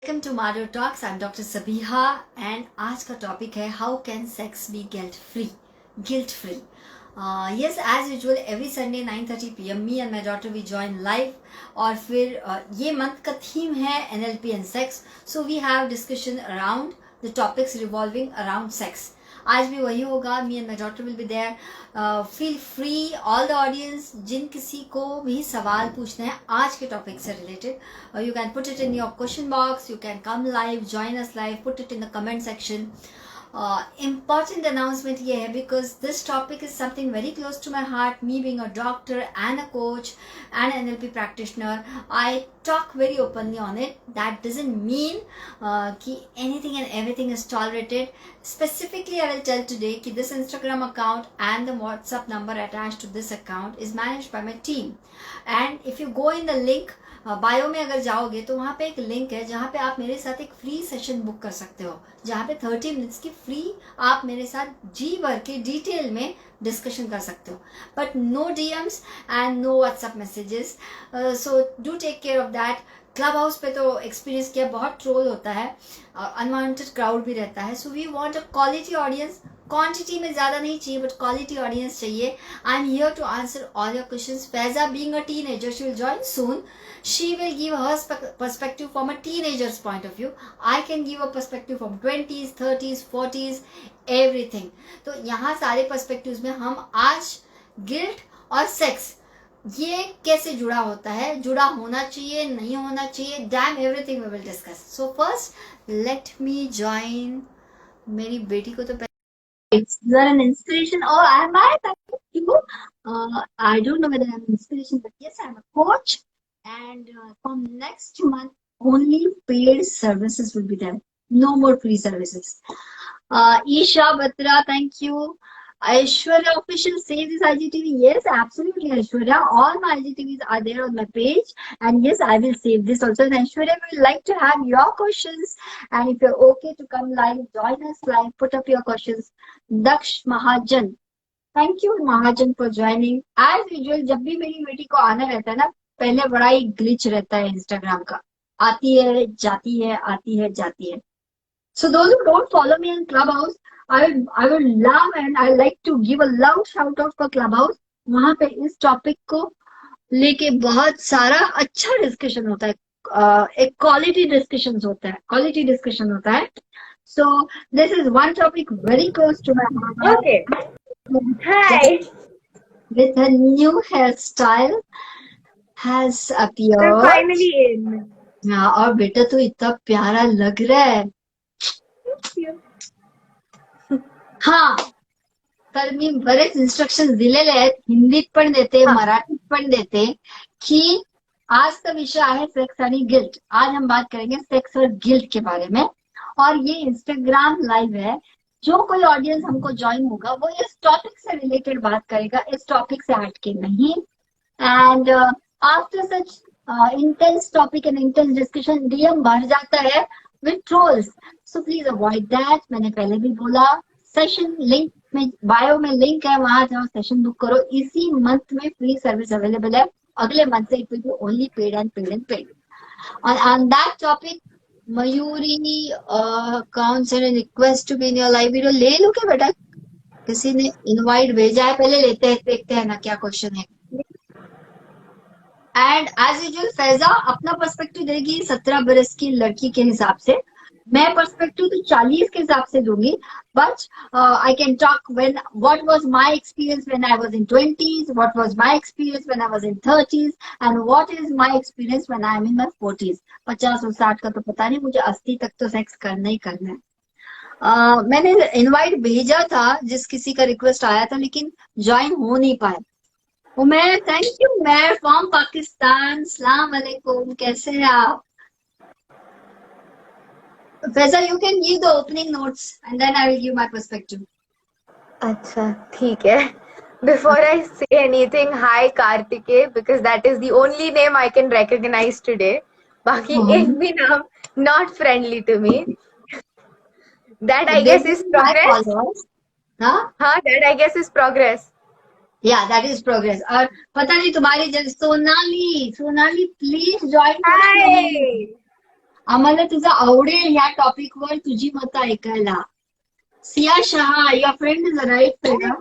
Welcome to Mado talks. I am doctor Sabiha and आज का topic है how can sex be guilt free. Yes, as usual every Sunday 9:30 PM me and my daughter we join live। और फिर ये month का theme है NLP and sex, so we have discussion around the topics revolving around sex। आज भी वही होगा। Me and my daughter will be there. Feel free all the audience, जिन किसी को भी सवाल पूछने हैं आज के टॉपिक से related, you can put it in your question box, you can come live, join us live, put it in the comment section. Important announcement ये है because this topic is something very close to my heart. Me being a doctor and a coach and an NLP practitioner, I talk very openly on it. That doesn't mean कि anything and everything is tolerated. Specifically, I will tell today कि this Instagram account and the WhatsApp number attached to this account is managed by my team. And if you go in the link, bio में अगर जाओगे तो वहाँ पे एक link है जहाँ पे आप मेरे साथ एक फ्री सेशन बुक कर सकते हो, जहाँ पे 30 मिनट्स की फ्री आप मेरे साथ जी भर के डिटेल में डिस्कशन कर सकते हो, but no DMs and no WhatsApp messages. So do take care of that. Clubhouse पे तो एक्सपीरियंस किया, बहुत ट्रोल होता है, अनवांटेड क्राउड भी रहता है। So we want a quality audience. Quantity में ज़्यादा नहीं चाहिए बट क्वालिटी ऑडियंस चाहिए। I am here to answer all your questions. Faiza being a teenager, she will join soon. She will give her perspective from a teenager's point of view. I can give a perspective from 20s, 30s, 40s, everything. तो यहाँ सारे perspectives में हम आज guilt और sex ये कैसे जुड़ा होता है, जुड़ा होना चाहिए, नहीं होना चाहिए, damn everything we will discuss. So first let me join. मेरी बेटी को तो you are an inspiration. Oh, am I? Thank you. I don't know whether I'm an inspiration, but yes, I'm a coach. And from next month, only paid services will be there. No more free services. Isha Batra, thank you. Aishwarya official, say this IGTV. Yes, absolutely, Aishwarya. All my IGTVs are there on my page, and yes, I will save this also. And Aishwarya, we would like to have your questions, and if you're okay to come live, join us live, put up your questions. Daksh Mahajan, thank you Mahajan for joining. As usual, जब भी मेरी बेटी को आना रहता है ना, पहले बड़ा ही ग्लिच रहता है इंस्टाग्राम का, आती है जाती है, आती है जाती है। So those who don't follow me in Clubhouse, I will love and I like to give a loud shout out for Clubhouse। वहां पे इस टॉपिक को लेके बहुत सारा अच्छा डिस्कशन होता है, एक क्वालिटी डिस्कशन होता है। So this is one topic very close to my heart. Okay. Hi. With a new hairstyle has appeared. I'm finally in. हाँ, और बेटा तो इतना प्यारा लग रहा है। हा, तर मी बरेच इन्स्ट्रक्शन दिलेले आहेत, हिंदीत पण देते, मराठीत पण देते, कि आज का विषय आहे सेक्स आणि गिल्ट। आज हम बात करेंगे सेक्स और गिल्ट के बारे में, और ये इंस्टाग्राम लाइव है। जो कोई ऑडियंस हमको ज्वाइन होगा वो इस टॉपिक से रिलेटेड बात करेगा, इस टॉपिक से हटके नहीं। And after such intense topic and intense discussion DM भर जाता है with trolls, so please avoid that. मैंने पहले भी बोला, सेशन लिंक में बायो में लिंक है, वहां जाओ, सेशन बुक करो। इसी मंथ में फ्री सर्विस अवेलेबल है, अगले मंथ से it will be only paid and paid and paid. On that topic Mayuri, कौन से ने request to be in your live video, ले लो क्या बेटा? किसी ने इनवाइट भेजा है, पहले लेते हैं, देखते हैं ना क्या क्वेश्चन है। एंड एज यूजुअल फैजा अपना पर्सपेक्टिव देगी 17 बरस की लड़की के हिसाब से। मैं पर्सपेक्टिव तो 40 के हिसाब से दूंगी, but I can talk when what was my experience when I was in 20s, what was my experience when I was in 30s, and what is my experience when I am in my 40s। 50 और 60 का तो पता नहीं, मुझे 80 तक तो sex करना ही करना है। मैंने इनवाइट भेजा था जिस किसी का रिक्वेस्ट आया था, लेकिन ज्वाइन हो नहीं पाए। Umar, thank you Umar from Pakistan. अस्सलाम वालेकुम, कैसे हैं आप? Faisal, you can give the opening notes and then I will give my perspective. अच्छा, ठीक है. Before I say anything, hi Kartike, because that is the only name I can recognize today. बाकी एक भी नाम not friendly to me. That I guess is progress. हाँ, that I guess is progress. Yeah, that is progress. और पता नहीं तुम्हारी Sonali please join. Hi. आम्हाला तुझं आवडेल ह्या टॉपिकवर तुझी मतं ऐकायला. Siya Shah, your friend is right, Feza.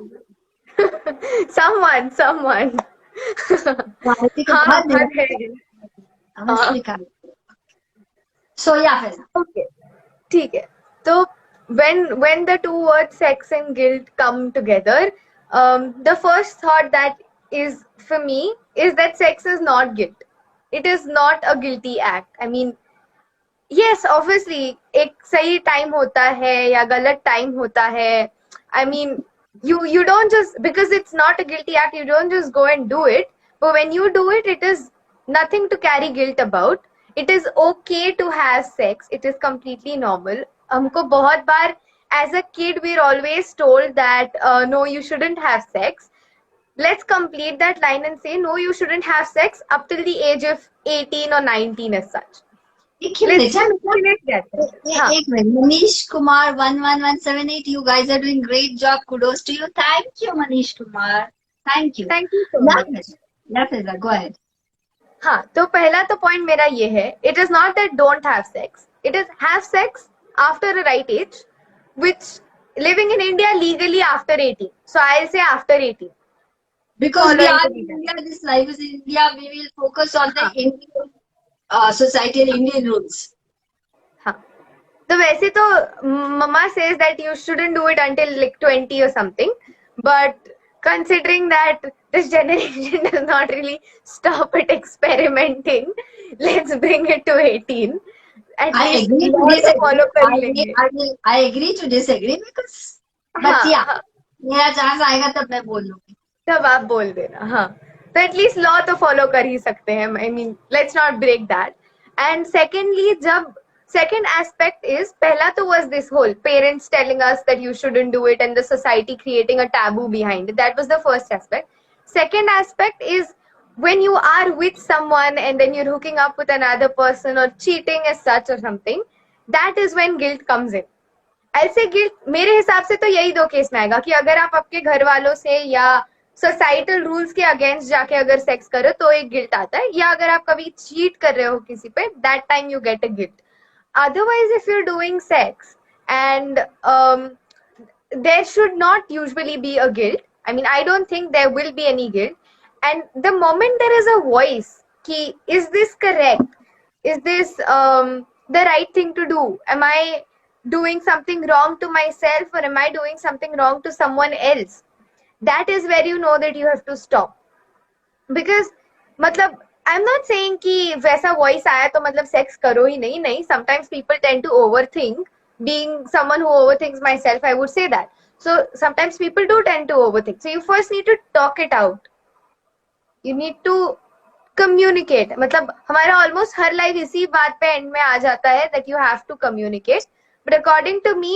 someone. Bharti के हाँ बहुत हाँ दिनों है. honestly कहा. So yeah, Feza. Okay, ठीक है. तो when the two words sex and guilt come together, the first thought that is for me is that sex is not guilt. It is not a guilty act. I mean, yes, obviously एक सही time होता है या गलत time होता है. I mean, you don't just, because it's not a guilty act, you don't just go and do it. But when you do it, it is nothing to carry guilt about. It is okay to have sex. It is completely normal. हमको बहुत बार as a kid we're always told that no, you shouldn't have sex. Let's complete that line and say no, you shouldn't have sex up till the age of 18 or 19 as such. एक Let's minute, finish that. हाँ. एक minute. Manish Kumar 11178, you guys are doing great job. Kudos to you. Thank you, Manish Kumar. Thank you. Thank you so Yeah, much. Feza. Yeah, Feza, go ahead. हाँ, तो पहला तो point मेरा ये है, it is not that don't have sex, it is have sex after a right age, which living in India legally after 18. So I'll say after 18. Because we Following are the in legal. India, this life is in India, we will focus on the हाँ. Indian society and Indian rules. हाँ. तो वैसे तो mama says that you shouldn't do it until like 20 or something, but considering that this generation does not really stop at experimenting, let's bring it to 18. At I least agree to law तो disagree. follow कर ही लेंगे. I agree to disagree because, हाँ, but yeah, हाँ. मेरा chance आएगा तब मैं बोल लूंगी. तब आप बोल देना. हाँ, तो एटलीस्ट लॉ तो फॉलो कर ही सकते हैं. I mean, let's not break that. And secondly, जब second aspect is, pehla to was this whole parents telling us that you shouldn't do it and the society creating a taboo behind it. That was the first aspect. Second aspect is when you are with someone and then you're hooking up with another person or cheating as such or something, that is when guilt comes in. ऐसे guilt मेरे हिसाब से तो यही दो case में आएगा कि अगर आप आपके घर वालों से या सोसाइटल रूल्स के अगेंस्ट जाके अगर सेक्स करो तो एक गिल्ट आता है, या अगर आप कभी चीट कर रहे हो किसी पे, that time you get a guilt. Otherwise, if you're doing sex and there should not usually be a guilt. I mean, I don't think there will be any guilt. And the moment there is a voice, ki, is this correct? Is this the right thing to do? Am I doing something wrong to myself or am I doing something wrong to someone else? That is where you know that you have to stop. Because मतलब I'm not saying कि वैसा voice आया तो मतलब sex करो ही नहीं. नहीं, sometimes people tend to overthink. Being someone who overthinks myself, I would say that. So sometimes people do tend to overthink. So you first need to talk it out. You need to communicate. मतलब हमारा almost हर life इसी बात पे end में आ जाता है that you have to communicate. But according to me,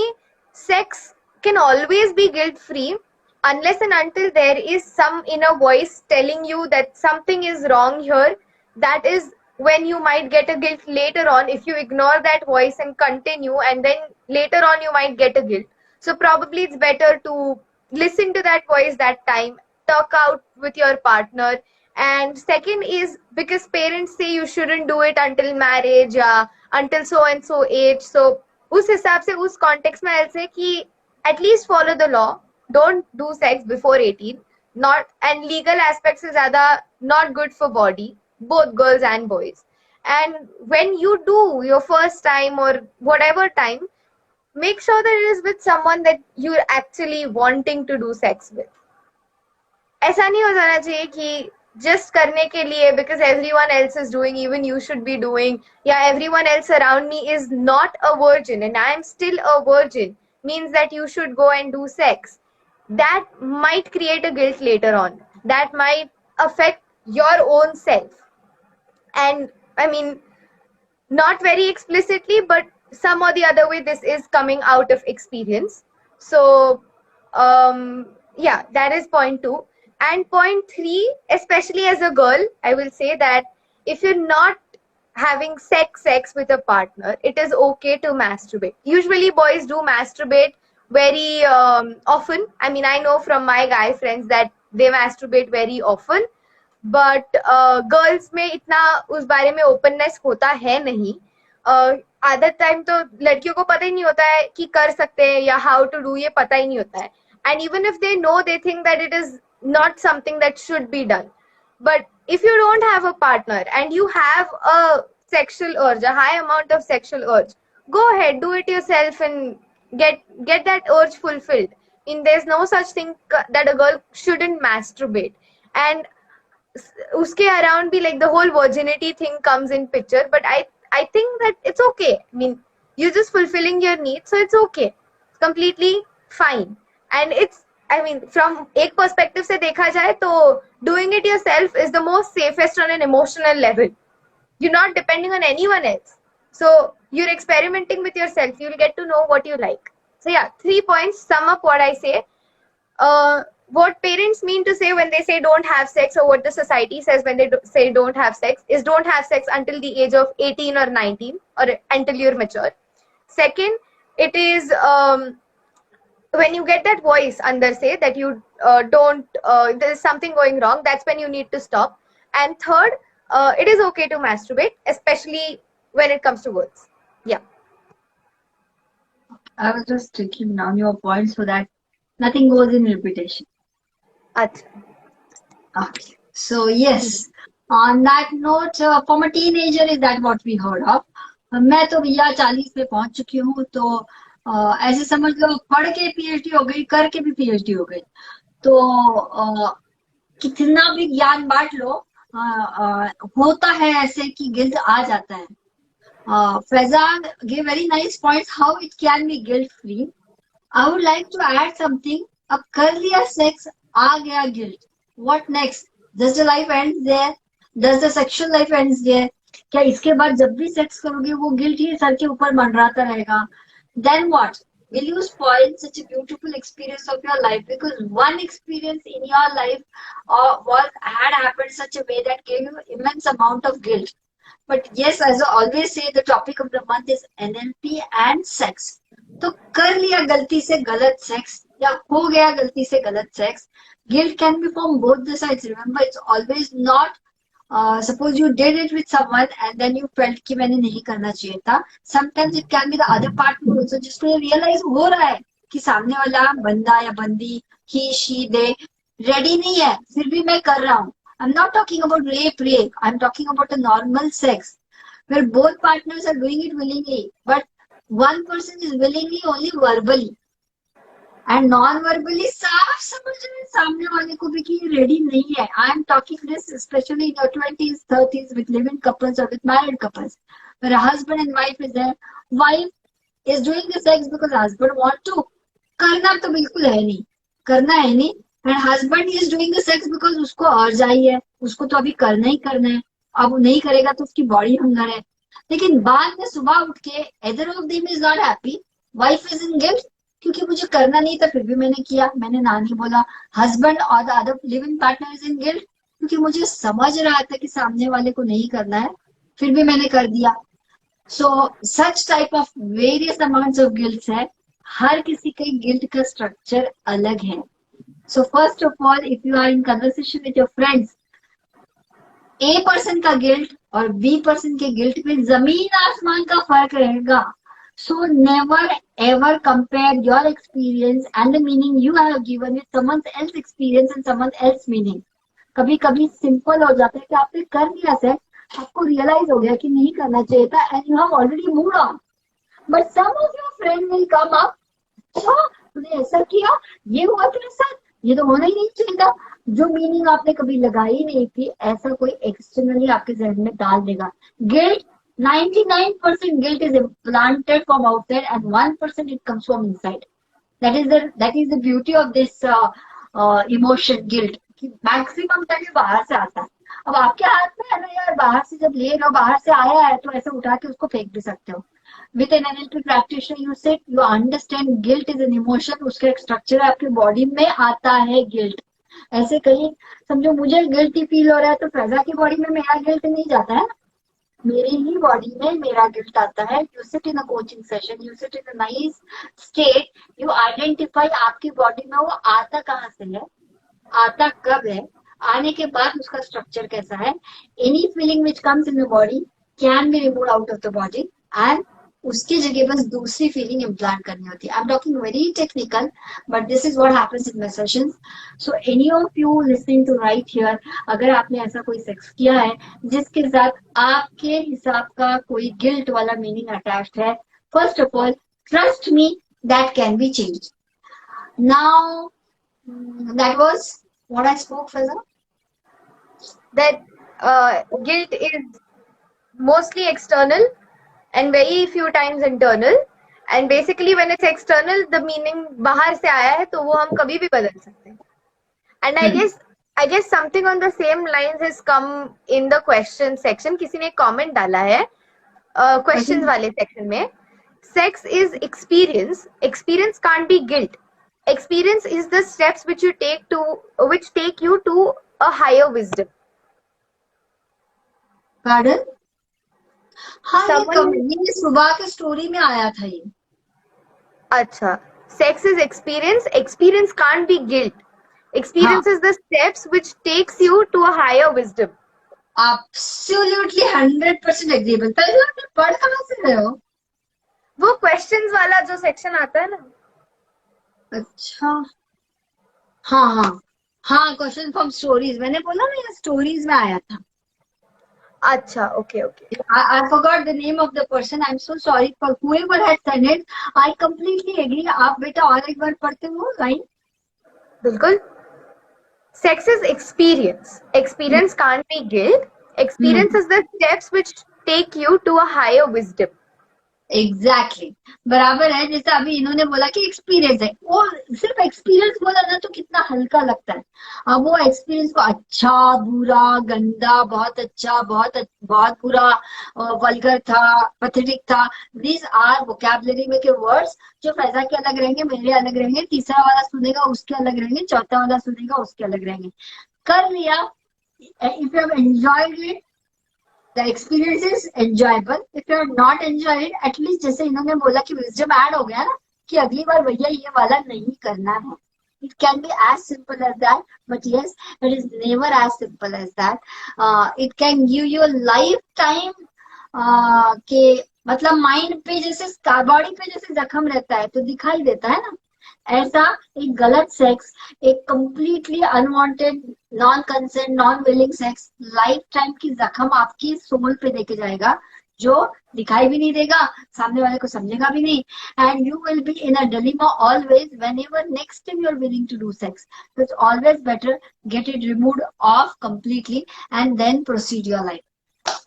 sex can always be guilt free unless and until there is some inner voice telling you that something is wrong here. That is when you might get a guilt later on if you ignore that voice and continue, and then later on you might get a guilt. So probably it's better to listen to that voice that time, talk out with your partner. And second is because parents say you shouldn't do it until marriage, until so and so age. So उस हिसाब से उस context में I'll say कि at least follow the law. Don't do sex before 18. Not, and legal aspects is ज़्यादा not good for body, both girls and boys. And when you do your first time or whatever time, make sure that it is with someone that you're actually wanting to do sex with. ऐसा नहीं हो जाना चाहिए कि just करने के लिए because everyone else is doing, even you should be doing. Yeah, everyone else around me is not a virgin and I am still a virgin, means that you should go and do sex. That might create a guilt later on. That might affect your own self. And I mean, not very explicitly, but some or the other way, this is coming out of experience. So, yeah, that is point 2. And point 3, especially as a girl, I will say that if you're not having sex with a partner, it is okay to masturbate. Usually boys do masturbate very often. I mean, I know from my guy friends that they masturbate very often. But girls में इतना उस बारे में openness होता है नहीं. आधा time तो लड़कियों को पता ही नहीं होता है कि कर सकते हैं या हाउ टू डू, ये पता ही नहीं होता है. And even if they know, they think that it is not something that should be done. But if you don't have a partner and you have a sexual urge, a high amount of sexual urge, go ahead, do it yourself and get that urge fulfilled. There's no such thing that a girl shouldn't masturbate. And uske around be like the whole virginity thing comes in picture. But I think that it's okay. I mean, you're just fulfilling your needs, so it's okay. It's completely fine. And it's, I mean, from एक perspective से देखा जाए तो doing it yourself is the most safest on an emotional level. You're not depending on anyone else. So you're experimenting with yourself. You'll get to know what you like. So yeah, 3 points sum up what I say. What parents mean to say when they say don't have sex, or what the society says when they say don't have sex, is don't have sex until the age of 18 or 19, or until you're mature. Second, it is when you get that voice under say that you don't, there is something going wrong, that's when you need to stop. And third, it is okay to masturbate, especially when it comes to girls. Yeah. I was just taking down your points so that nothing goes in repetition. Acha. Okay. So yes, on that note, from a teenager, is that what we heard of? मैं तो भैया 40 पे पहुंच चुकी हूँ, तो ऐसे समझ लो पढ़ के पीएचडी हो गई, करके भी पीएचडी हो गई. तो कितना भी ज्ञान बांट लो, होता है ऐसे कि गिल्ट आ जाता है. Faizan gave very nice points how it can be guilt free. I would like to add something. अब कर लिया सेक्स, आ गया guilt, what next? Does the life ends there? Does the sexual life ends there? क्या इसके बाद जब भी sex करोगे वो गिल्ट ही सर के ऊपर मंडराता रहेगा? Then what? Will you spoil such a beautiful experience of your life because one experience in your life had happened such a way that gave you immense amount of guilt? But yes, as I always say, the topic of the month is NLP and sex. तो कर लिया गलती से गलत sex, या हो गया गलती से गलत sex, guilt can be from both the sides. Remember, it's always not suppose you did it with someone and then you felt कि मैंने नहीं करना चाहिए था. Sometimes it can be the other partner also, जिसको ये realize हो रहा है कि सामने वाला बंदा या बंदी, he, she, they ready नहीं है, फिर भी मैं कर रहा हूँ. I'm not talking about rape. I'm talking about a normal sex where both partners are doing it willingly, but one person is willingly only verbally. And non-verbally साफ समझ रहे सामने वाले को भी कि रेडी नहीं है. I am talking this especially in your 20s, 30s with living couples or with married couples, where a husband and wife is there. Wife is doing the sex because husband want to. करना तो बिल्कुल है नहीं, करना है नहीं. And husband is doing the sex because उसको अर्ज आई है, उसको तो अभी करना ही करना है. अब नहीं करेगा तो उसकी बॉडी हंगर है. लेकिन बाद में सुबह उठ के either of them is not happy. Wife is in guilt क्योंकि मुझे करना नहीं था फिर भी मैंने किया, मैंने ना नहीं बोला. हस्बैंड और the other living partner is in guilt क्योंकि मुझे समझ रहा था कि सामने वाले को नहीं करना है, फिर भी मैंने कर दिया. So such type of various amounts of guilt है. हर किसी के गिल्ट का स्ट्रक्चर अलग है. So first of all, if you are in conversation with your friends, A person का गिल्ट और बी पर्सन के गिल्ट में जमीन आसमान का फर्क रहेगा. So never ever compare your experience and the meaning you have given with someone else's experience and someone else's meaning. कभी कभी सिंपल हो जाता है कि आपने कर लिया सेट, आपको रियलाइज हो गया कि नहीं करना चाहिए था and you have already moved on. But some of your friends will come up, अच्छा तूने ऐसा किया, ये हुआ तेरे साथ, ये तो होना ही नहीं चाहिए था. जो मीनिंग आपने कभी लगाई नहीं थी, ऐसा कोई एक्सटर्नली आपके जहन में डाल देगा. Guilt 99% guilt is implanted from outside and 1% it comes from inside. That is the beauty of this emotion guilt. कि maximum time ये बाहर से आता है. अब आपके हाथ में है ना यार, बाहर से जब ले रहे हो, बाहर से आया है तो ऐसे उठा के उसको फेंक भी सकते हो. With an NLP practitioner you sit, you understand guilt is an emotion. उसका एक स्ट्रक्चर है, आपके बॉडी में आता है गिल्ट. ऐसे कहीं समझो मुझे गिल्टी फील हो रहा है तो फैजा की बॉडी में मेरा गिल्ट नहीं जाता है, मेरे ही बॉडी में मेरा गिल्ट आता है. You sit in a coaching session, you sit in a nice state, you identify आपकी बॉडी में वो आता कहाँ से है, आता कब है, आने के बाद उसका स्ट्रक्चर कैसा है. Any feeling which comes in the body can be remove out of the body and उसके जगह बस दूसरी फीलिंग इम्प्लांट करनी होती है. I am talking very technical, but this is what happens in my sessions. So any of you listening to right here, अगर आपने ऐसा कोई सेक्स किया है जिसके साथ आपके हिसाब का कोई गिल्ट वाला मीनिंग अटैच्ड है, first of all trust me, that can be change. Now that was what I spoke for. That guilt is mostly external and very few times internal. And basically when it's external, the meaning बाहर से आया है तो वो हम कभी भी बदल सकते हैं. And I guess something on the same lines has come in the question section. किसी ने comment डाला है questions वाले section में. Sex is experience. Experience can't be guilt. Experience is the steps which take you to a higher wisdom. Pardon? हाँ, Someone- ये सुबह के स्टोरी में आया था ये. अच्छा, sex is experience. Experience can't be guilt. Experience is the steps which takes you to a higher wisdom. Absolutely 100% agreeable. पहले आपने पढ़ कहाँ से रहे हो? वो questions वाला जो section आता है ना. अच्छा, हाँ, क्वेश्चन फ्रॉम स्टोरीज. मैंने बोला ना ये स्टोरीज में आया था. अच्छा, okay. I forgot the name of the person. I'm so sorry for whoever had sent it. I completely agree. आप बेटा और एक बार पढ़ते हो लाइन. बिल्कुल. Sex is experience. Experience can't be guilt. Experience is the steps which take you to a higher wisdom. Exactly बराबर है. जैसे अभी इन्होंने बोला कि एक्सपीरियंस है, वो सिर्फ एक्सपीरियंस बोला ना तो कितना हल्का लगता है. अब वो एक्सपीरियंस को अच्छा, बुरा, गंदा, बहुत अच्छा, बहुत बुरा, वल्गर था, पैथेटिक था, दीज आर वोकैबुलरी में के वर्ड्स जो फैजा के अलग रहेंगे, मेरे अलग रहेंगे, तीसरा वाला सुनेगा उसके अलग रहेंगे, चौथा वाला सुनेगा उसके अलग रहेंगे. कर लिया. If you have enjoyed it, the experience is enjoyable. If you are not enjoyed, at least जैसे इन्होंने बोला कि wisdom add हो गया ना कि अगली बार भैया ये वाला नहीं करना है. It can be as simple as that, but yes, it is never as simple as that. It can give you a lifetime के मतलब माइंड पे जैसे बॉडी पे जैसे जख्म रहता है तो दिखाई देता है ना, ऐसा एक गलत सेक्स, एक completely unwanted, non consent, non willing sex life time की जख्म आपकी सोल पे देके जाएगा, जो दिखाई भी नहीं देगा, सामने वाले को समझेगा भी नहीं, and you will be in a dilemma always whenever next time you are willing to do sex. So it's always better get it removed off completely and then proceed your life.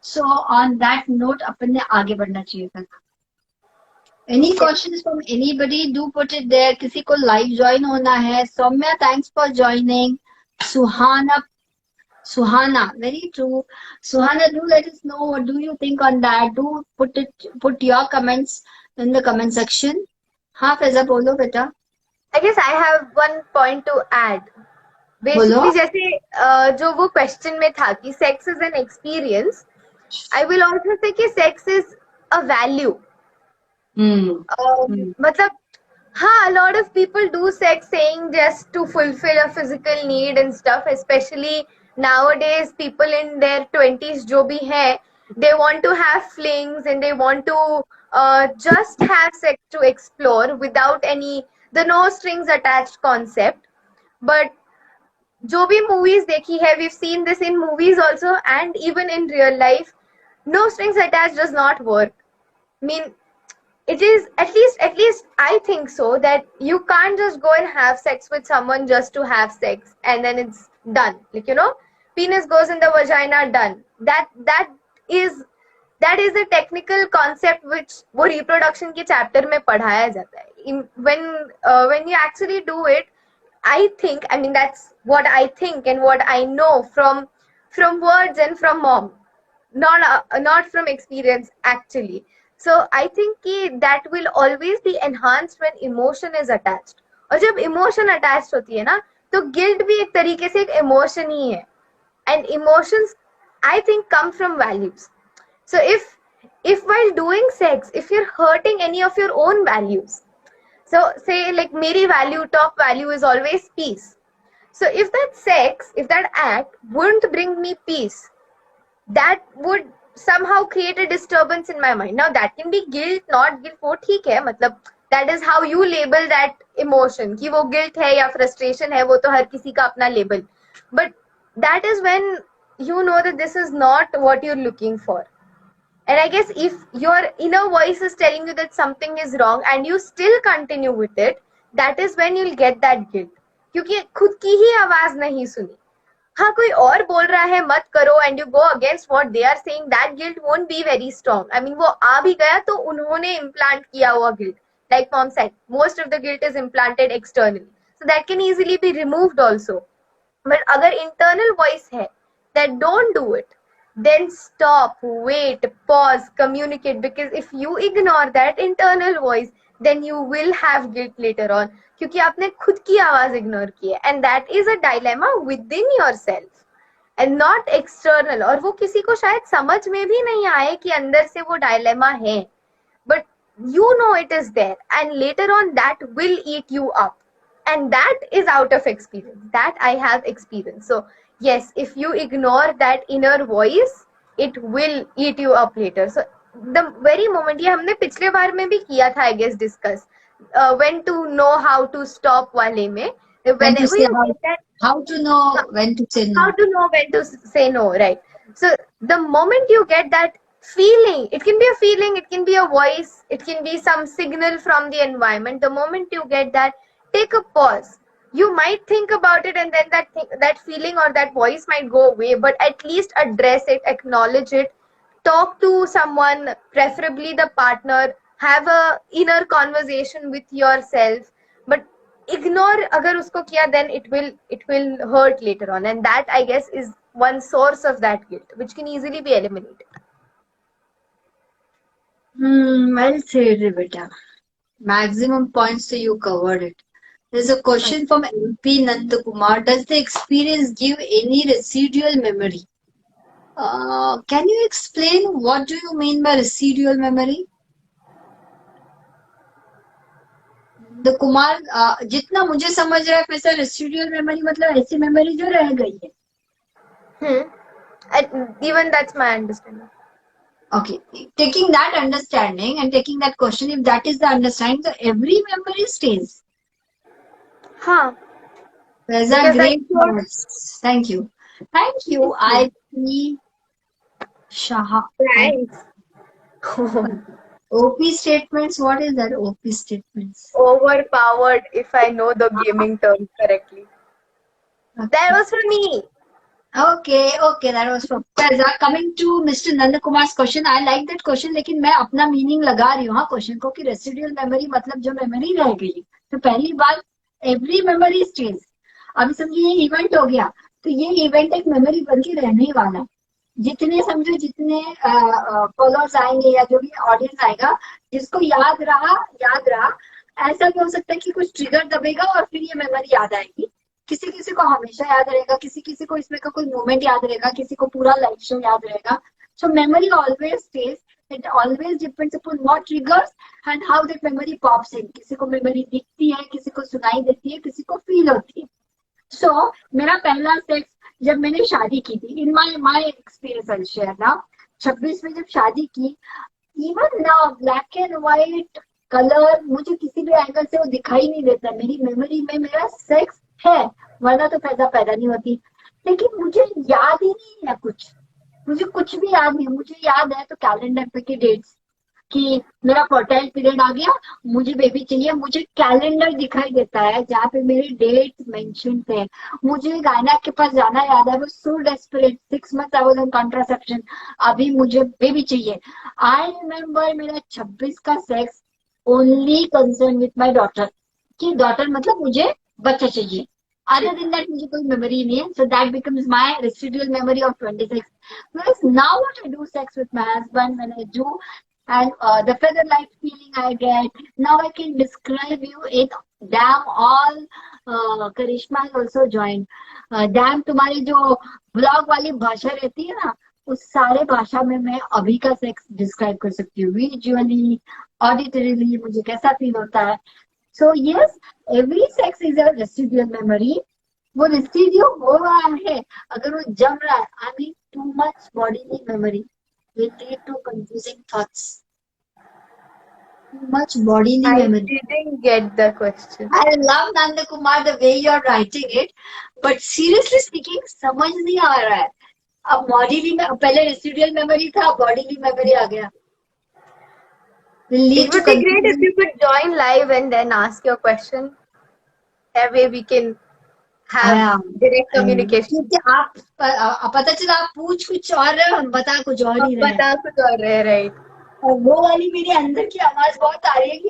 So on that note अपन ने आगे बढ़ना चाहिए था. Any questions from anybody? Do put it there. किसी को live join होना है. Saumya, thanks for joining. Suhana, very true. Suhana, do let us know what do you think on that. Do put your comments in the comment section. हाँ फैजा बोलो बेटा. I guess I have one point to add. बोलो. Basically जैसे जो वो question में था कि sex is an experience, I will also say कि sex is a value. मतलब हाँ, a lot of people do sex saying just to fulfill a physical need and stuff, especially nowadays people in their 20s जो भी है, they want to have flings and they want to just have sex to explore without the no strings attached concept. But जो भी movies देखी है, we've seen this in movies also and even in real life, no strings attached does not work. I mean, it is at least I think so that you can't just go and have sex with someone just to have sex and then it's done. Like, you know, penis goes in the vagina, done. That is a technical concept which वो reproduction के chapter में पढ़ाया जाता है. When you actually do it, I mean that's what I think and what I know from words and from mom, not from experience actually. So I think कि that will always be enhanced when emotion is attached. और जब emotion attached होती है ना, तो guilt भी एक तरीके से एक emotion ही है. And emotions, I think, come from values. So if while doing sex, if you're hurting any of your own values, so say like मेरी top value is always peace. So if that sex, if that act wouldn't bring me peace, that would somehow create a disturbance in my mind. Now that can be guilt, not guilt, वो ठीक है, मतलब that is how you label that emotion कि वो guilt है या frustration है, वो तो हर किसी का अपना label. But that is when you know that this is not what you're looking for. And I guess if your inner voice is telling you that something is wrong and you still continue with it, that is when you'll get that guilt. क्योंकि खुद की ही आवाज नहीं सुनी. हाँ, कोई और बोल रहा है मत करो and you go against what they are saying, that guilt won't be very strong. I mean वो आ भी गया तो उन्होंने इम्प्लांट किया हुआ guilt, like mom said, most of the guilt is implanted externally, so that can easily be removed also. But अगर internal voice है that don't do it, then stop, wait, pause, communicate, because if you ignore that internal voice, then you will have guilt later on, क्योंकि आपने खुद की आवाज ignore की है. and that is a dilemma within yourself and not external. और वो किसी को शायद समझ में भी नहीं आए कि अंदर से वो dilemma है, but you know it is there, and later on that will eat you up, and that is out of experience, that I have experienced. So yes, if you ignore that inner voice, it will eat you up later. So the very moment, ये हमने पिछले बार में भी किया था, I guess, discuss when to know how to stop वाले में, When to whenever say you get that, how to know when to say no. how to know when to say no, right? So the moment you get that feeling, it can be a feeling, it can be a voice, it can be some signal from the environment. The moment you get that, take a pause. You might think about it, and then that feeling or that voice might go away, but at least address it, acknowledge it, talk to someone, preferably the partner, have a inner conversation with yourself. But ignore अगर उसको किया, then it will hurt later on, and that I guess is one source of that guilt which can easily be eliminated. Well said, Rebecca. Maximum points, so you covered it. There's a question from MP Nandakumar. Does the experience give any residual memory? Can you explain what do you mean by residual memory? The Kumar, जितना मुझे समझ रहा है वैसा residual memory मतलब ऐसी memory जो रह गई है. Even that's my understanding. Okay, taking that understanding and taking that question, if that is the understanding, so every memory stays. हाँ. Those are great words. Thank you. Thank you, IP Shah. Thanks. OP statements, what is that OP statements? Overpowered, if I know the gaming term correctly. Okay. That was for me. Okay, that was from Faiza. Coming to Mr. Nandakumar's question, I like that question, लेकिन मैं अपना meaning लगा रही हूँ question को कि residual memory मतलब जो मेमोरी रह गई. तो पहली बात, एवरी मेमोरी स्टेज. अभी समझिए ये इवेंट हो गया, तो ये इवेंट एक मेमोरी बन के रहने वाला है. जितने समझो जितने फॉलोअर्स आएंगे या जो भी ऑडियंस आएगा, जिसको याद रहा. ऐसा भी हो सकता है कि कुछ ट्रिगर दबेगा और फिर ये मेमोरी याद आएगी. किसी किसी को हमेशा याद रहेगा, किसी किसी को इसमें का कोई मोमेंट याद रहेगा, किसी को पूरा लाइफ शो याद रहेगा. So memory always stays. It always depends upon what triggers and how that memory pops in. किसी को मेमोरी दिखती है, किसी को सुनाई देती है, किसी को फील होती है. सो मेरा पहला सेक्स जब मैंने शादी की थी, in my experience I share now. 26 में जब शादी की, even now black and white colour मुझे किसी भी एंगल से वो दिखाई नहीं देता. मेरी मेमोरी में मेरा सेक्स है, वरना तो पैदा नहीं होती. लेकिन मुझे याद ही नहीं है कुछ, मुझे कुछ भी याद नहीं. मुझे याद है तो कैलेंडर पे की डेट्स कि मेरा फर्टाइल पीरियड आ गया, मुझे बेबी चाहिए. मुझे कैलेंडर दिखाई देता है जहाँ पे मेरे डेट्स मेंशन थे. मुझे गायना के पास जाना याद है. वो so desperate, 6 months I was on contraception, अभी मुझे बेबी चाहिए. आई रिमेम्बर मेरा 26 का sex only concern with my daughter, कि डॉटर मतलब मुझे बच्चा चाहिए. Other than that, मुझे कोई memory नहीं है. So that becomes my residual memory of 26. Whereas now what I do sex with my husband, when I do, and the feather light feeling I get, now I can describe you it. Damn, all Karishma has also joined. Damn, तुम्हारी जो vlog वाली भाषा रहती है ना, उस सारे भाषा में मैं अभी का सेक्स डिस्क्राइब कर सकती हूँ. विजुअली, ऑडिटरीली मुझे कैसा फील होता है. So yes, every sex is a residual memory. वो रेसिड्यू हो रहा है, अगर वो जम रहा है, I mean too much bodily memory. will lead to confusing thoughts. Too much bodily I memory. didn't get the question. I love Nanda Kumar the way you're writing it, but seriously speaking, समझ नहीं आ रहा है. अब bodily में पहले residual memory था, bodily memory आ गया. Will lead It to would be great if confusing. you could join live and then ask your question. That way we can have हाँ, direct communication. क्योंकि आप पता चला आप पूछ कुछ और रहे हो, हम बता कुछ और अब ही रहे हैं. बता कुछ और रहे, right? और वो वाली मेरी अंदर की आवाज बहुत आ रही है कि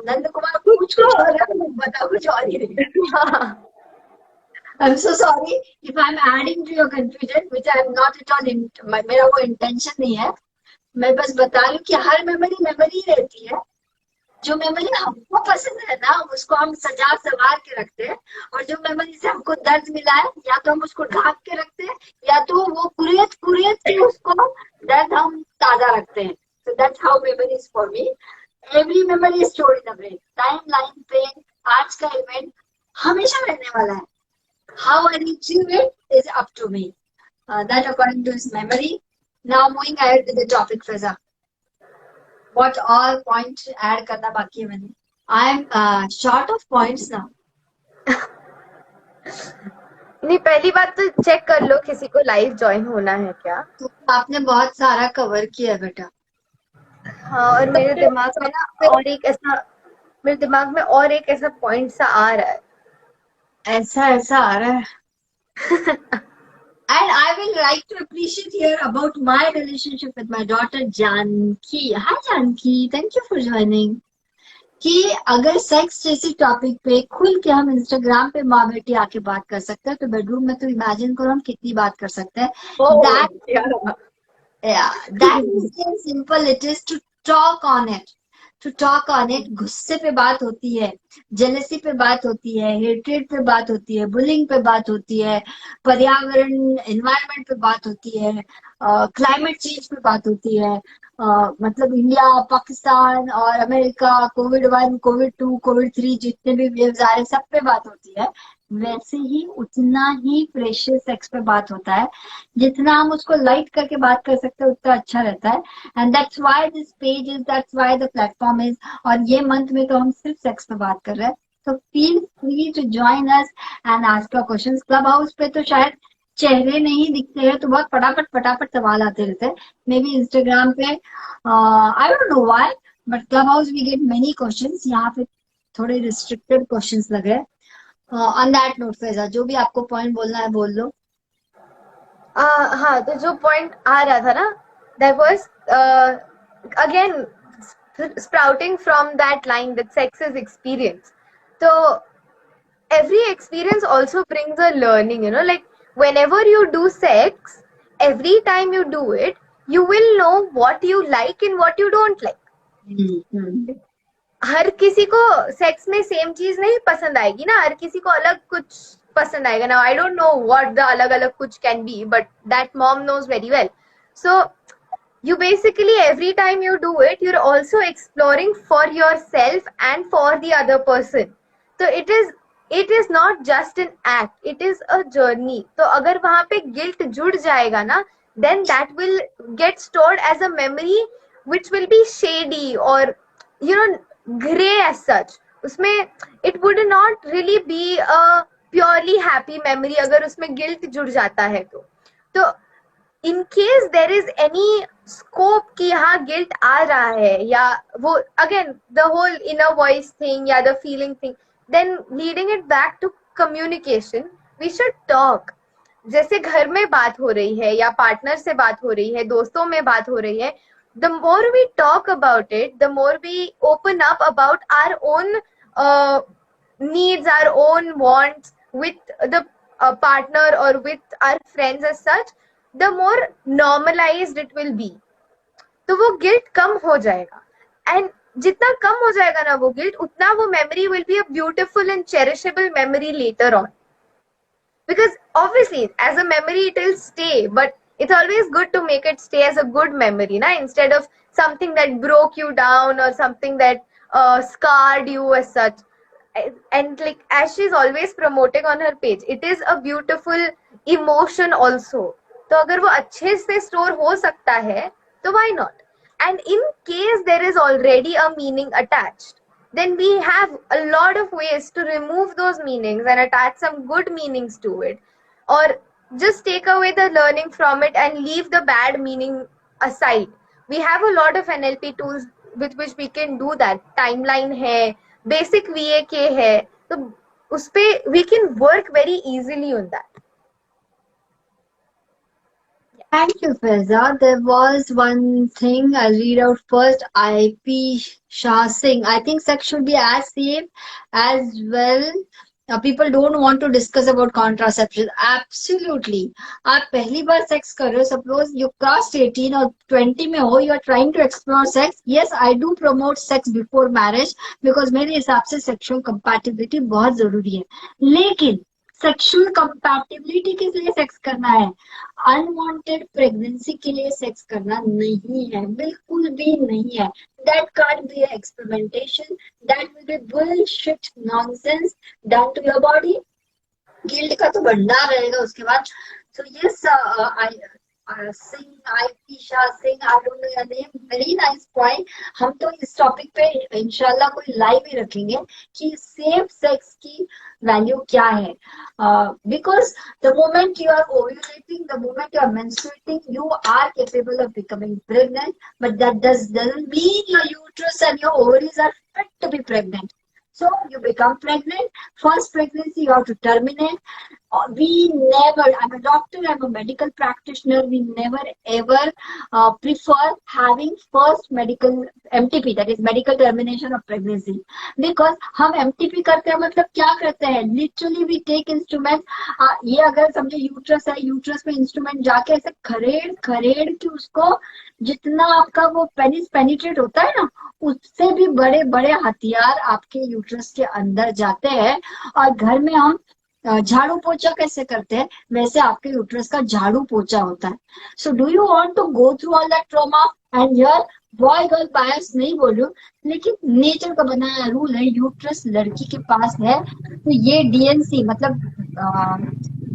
नंद कुमार पूछ कुछ और रहे हो, हम बता कुछ और ही रहे हैं. I'm so sorry if I'm adding to your confusion, which I'm not at all. मेरा वो intention नहीं है. मैं बस बता रही हूँ कि हर मेमोरी रहती है. जो मेमोरी हमको पसंद है ना, उसको हम सजा संवार के रखते हैं, और जो मेमोरी से हमको दर्द मिला है, या तो हम उसको ढाक के रखते हैं, या तो वो कुरियत के उसको दर्द हम ताजा रखते हैं. So that's how memory is for me. Every memory is stored in the brain. Timeline, pain, आज का इवेंट हमेशा रहने वाला है. How I retrieve it is up to me. That according to his memory. Now moving ahead to the topic, Fiza. What all points add करना बाकी है मैंने. I'm short of points now. नहीं, पहली बात तो चेक कर लो किसी को लाइव ज्वाइन होना है क्या. तो आपने बहुत सारा कवर किया है बेटा. हाँ, और मेरे दिमाग में ना और एक ऐसा पॉइंट सा आ रहा है. ऐसा आ रहा है. And I will like to appreciate here about my relationship with my daughter Janki. Hi Janki, thank you for joining. कि अगर सेक्स जैसी टॉपिक पे खुल के हम इंस्टाग्राम पे माँ बेटी आके बात कर सकते हैं, तो बेडरूम में तो इमेजिन करो हम कितनी बात कर सकते हैं. That is how simple it is to talk on it. गुस्से पे बात होती है, जेलसी पे बात होती है, हेट्रेड पे बात होती है, बुलिंग पे बात होती है, पर्यावरण एनवायरनमेंट पे बात होती है, क्लाइमेट चेंज पे बात होती है. मतलब इंडिया, पाकिस्तान और अमेरिका, कोविड 1, कोविड 2, कोविड 3 जितने भी वेव्स आ रहे, सब पे बात होती है. वैसे ही उतना ही प्रेशियस सेक्स पे बात होता है. जितना हम उसको लाइट करके बात कर सकते हैं उतना अच्छा रहता है. And that's why this page is, that's why the platform is. और ये मंथ में तो हम सिर्फ सेक्स पे बात कर रहे हैं. तो feel free to join us and ask your questions. Clubhouse पे तो शायद चेहरे नहीं दिखते हैं, तो बहुत फटाफट सवाल आते रहते हैं. मे बी इंस्टाग्राम पे I don't know why, but Clubhouse we get many questions. यहाँ पे थोड़े रिस्ट्रिक्टेड क्वेश्चंस लग रहे हैं. ऑन दैट नोट फैजा, जो भी आपको पॉइंट बोलना है बोल लो. हाँ, तो जो पॉइंट आ रहा था ना, that was again sprouting from that line that sex is experience. So every experience also brings a learning, you know, like whenever you do sex, every time you do it, you will know what you like and what you don't like. हर किसी को sex में same चीज नहीं पसंद आएगी ना, हर किसी को अलग कुछ पसंद आएगा ना. I don't know what the अलग अलग कुछ can be, but that mom knows very well. So you basically every time you do it, you're also exploring for yourself and for the other person. So it is not just an act, it is a journey. तो अगर वहां पे guilt जुड़ जाएगा ना, then that will get stored as a memory which will be shady or you know gray as such. उसमें it would not really be a purely happy memory अगर उसमें guilt जुड़ जाता है तो in case there is any scope कि यहाँ guilt आ रहा है, या वो again the whole inner voice thing या the feeling thing, then leading it back to communication, we should talk. जैसे घर में बात हो रही है या पार्टनर से बात हो रही है, दोस्तों में बात हो रही है, the more we talk about it, the more we open up about our own needs, our own wants with the partner or with our friends as such, the more normalized it will be. तो वो guilt कम हो जाएगा, and जितना कम हो जाएगा ना वो guilt, उतना वो memory will be a beautiful and cherishable memory later on. Because obviously as a memory it will stay, but it's always good to make it stay as a good memory, na? Instead of something that broke you down or something that scarred you as such. And like as she's always promoting on her page, it is a beautiful emotion also. तो अगर वो अच्छे से store हो सकता है तो why not? And in case there is already a meaning attached, then we have a lot of ways to remove those meanings and attach some good meanings to it, or just take away the learning from it and leave the bad meaning aside. We have a lot of NLP tools with which we can do that. Timeline है, basic VAK है, तो उस पे we can work very easily on that. Thank you, Faiza. There was one thing I'll read out first. IP Shah Singh. I think sex should be as safe as well. People don't want to discuss about contraception. Absolutely. आप पहली बार sex कर रहे हो, suppose you crossed 18 और 20 में हो, you are trying to explore sex. Yes, I do promote sex before marriage because मेरे हिसाब से sexual compatibility बहुत जरूरी है. लेकिन सेक्सुअल कंपैटिबिलिटी के लिए सेक्स करना है, अनवांटेड प्रेगनेंसी के लिए सेक्स करना नहीं है, बिल्कुल भी नहीं है. That can't be experimentation, that will be bullshit nonsense done to your body. Guilt का तो भंडार रहेगा उसके बाद. So yes, Singh, IP Shah Singh, I don't know your name, very nice point. हम तो इस टॉपिक पे इंशाल्लाह कोई लाइव ही रखेंगे कि सेफ सेक्स की वैल्यू क्या है. Because the moment you are ovulating, the moment you are menstruating, you are capable of becoming pregnant, but that doesn't mean your uterus and your ovaries are fit to be pregnant. So you become pregnant. First pregnancy you have to terminate. We never, I'm a doctor, I'm a medical practitioner, we never ever prefer having first medical MTP, that is medical termination of pregnancy. Because हम MTP करते हैं मतलब क्या करते हैं, literally we take instruments. ये अगर समझे यूट्रस है, यूट्रस में इंस्ट्रूमेंट जाके ऐसे खरेड़ खरेड़ के उसको, जितना आपका वो पेनिस पेनिट्रेट होता है ना, उससे भी बड़े बड़े हथियार आपके यूट्रस के अंदर जाते हैं. और घर में हम झाड़ू पोछा कैसे करते हैं, वैसे आपके यूट्रस का झाड़ू पोछा होता है. So do you want to go through all that trauma? And here boy girl bias नहीं बोल रही हूँ, लेकिन नेचर का बनाया रूल है, यूट्रस लड़की के पास है तो ये DNC मतलब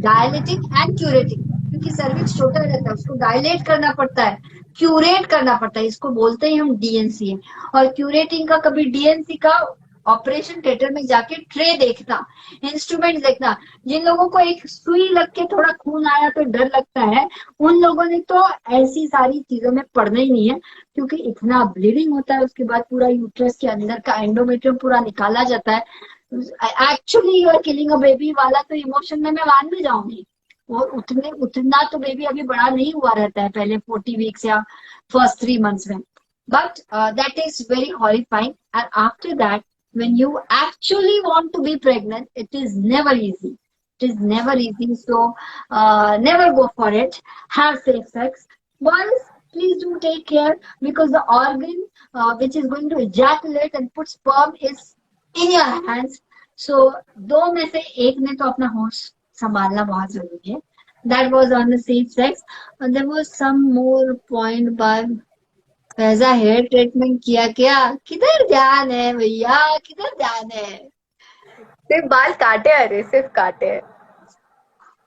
डायलेटिक एंड क्यूरेटिक, क्योंकि सर्विक्स छोटा रहता है, उसको डायलेट करना पड़ता है, क्यूरेट करना पड़ता है, इसको बोलते ही हम DNC है. और क्यूरेटिंग का कभी DNC का ऑपरेशन थिएटर में जाके ट्रे देखना, इंस्ट्रूमेंट देखना. जिन लोगों को एक सुई लग के थोड़ा खून आया तो डर लगता है, उन लोगों ने तो ऐसी सारी चीजों में पढ़ना ही नहीं है, क्योंकि इतना ब्लीडिंग होता है. उसके बाद पूरा यूट्रस के अंदर का एंडोमेट्रियम पूरा निकाला जाता है. Actually you are killing a baby वाला तो इमोशन में मैं मान भी जाऊंगी. और उतना तो बेबी अभी बड़ा नहीं हुआ रहता है पहले 40 वीक्स या फर्स्ट 3 months में. But that is very horrifying. And after that when you actually want to be pregnant, it is never easy. It is never easy. So never go for it. Have safe sex. Boys, please do take care, because the organ which is going to ejaculate and put sperm is in your hands. So दो में से एक ने तो अपना होश संभालना बहुत जरूरी है. That was on the safe sex. And there was some more point by Faiza. Hair treatment किया क्या? किधर ध्यान है भैया, किधर ध्यान है? सिर्फ बाल काटे, अरे सिर्फ काटे.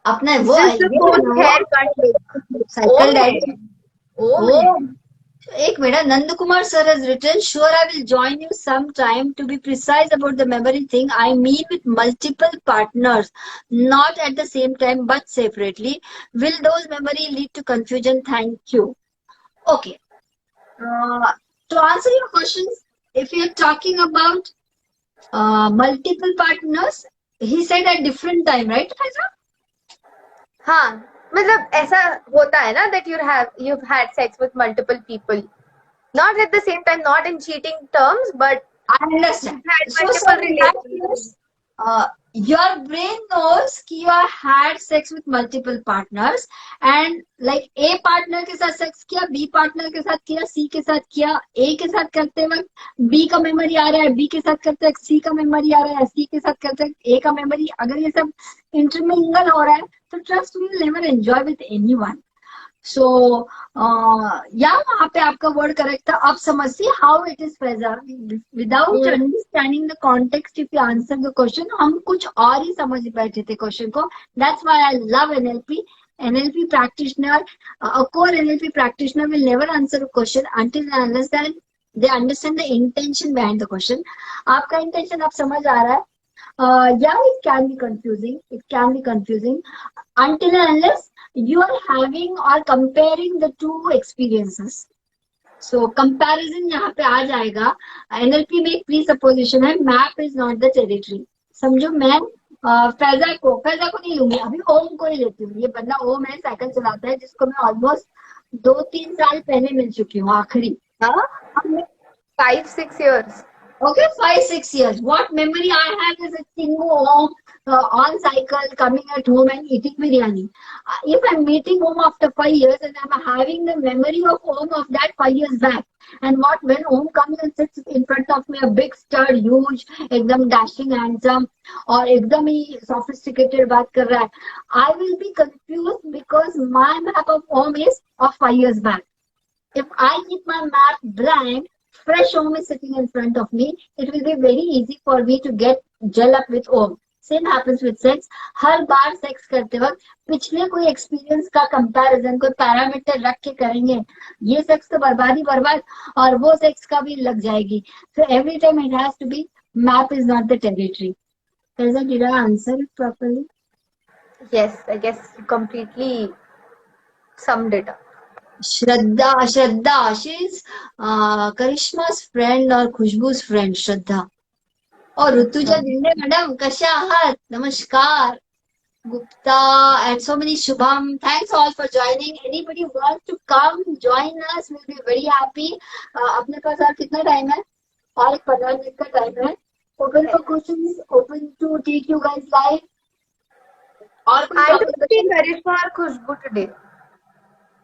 अपना वो हेयर कट साइकिल डाइट. ओ एक minute, Nand Kumar sir has written, sure I will join you sometime. To be precise about the memory thing, I mean with multiple partners, not at the same time but separately. Will those memory lead to confusion? Thank you. Okay. To answer your questions, if you're talking about multiple partners, he said at different time, right, Faiza? हाँ, मतलब ऐसा होता है ना that you've had sex with multiple people, not at the same time, not in cheating terms, but I understand. had So, multiple sir, relationships. your brain knows कि you have had sex with multiple partners, and like A partner के साथ sex किया, B partner के साथ किया, C के साथ किया. A के साथ करते वक्त B का मेमोरी आ रहा है, B के साथ करते वक्त C का मेमोरी आ रहा है, C के साथ करते वक्त A का मेमोरी. अगर ये सब इंटरमिंगल हो रहा है तो trust me, never enjoy with anyone. So या वहां पे आपका वर्ड करेक्ट था. अब समझिए how it is present without understanding the context. If you answer the question, हम कुछ और ही समझ बैठे थे क्वेश्चन को. That's why I love NLP. NLP practitioner, a core NLP practitioner will never answer a question until and unless that they understand the intention behind the question. आपका intention आप समझ आ रहा है? Yeah, it can be confusing. It can be confusing until and unless you are having or comparing the two experiences. So comparison यहाँ पे आ जाएगा. NLP में एक प्री-सपोजिशन है, map is not the territory. समझो, मैं फैजा को नहीं लूंगी, अभी ओम को ही लेती हूँ. ये बंदा ओम है, साइकिल चलाता है, जिसको मैं ऑलमोस्ट 2-3 साल पहले मिल चुकी हूँ आखिरी. हाँ, 5-6 years. Okay, 5-6 years. What memory I have is a Chingu Om on cycle coming at home and eating biryani. If I'm meeting Om after 5 years and I'm having the memory of Om of that 5 years back, and when Om comes and sits in front of me, a big stud, huge, एकदम dashing, handsome, और एकदम ही sophisticated बात कर रहा है, I will be confused because my map of Om is of 5 years back. If I keep my map blank, fresh Om is sitting in front of me, it will be very easy for me to gel up with Om. Same happens with sex. Her bar sex करते वक्त पिछले कोई experience का comparison, कोई parameter रख के करेंगे, ये सेक्स तो बर्बाद और वो सेक्स का भी लग जाएगी. So every time it has to be, map is not the territory. Did I answer it properly? Yes, I guess you completely summed it up. Shraddha, she's Karishma's friend or Khushbu's friend, Shraddha. और Rutuja Dinde madam कशा आहात? नमस्कार. Gupta and so many Shubham. Thanks all for joining. Anybody who wants to come join us, we'll be very happy. अपने पास और कितना time है? और एक 15 मिनट का टाइम है. Open for questions, open to take you guys live. और I don't see Karishma or Khushbu today.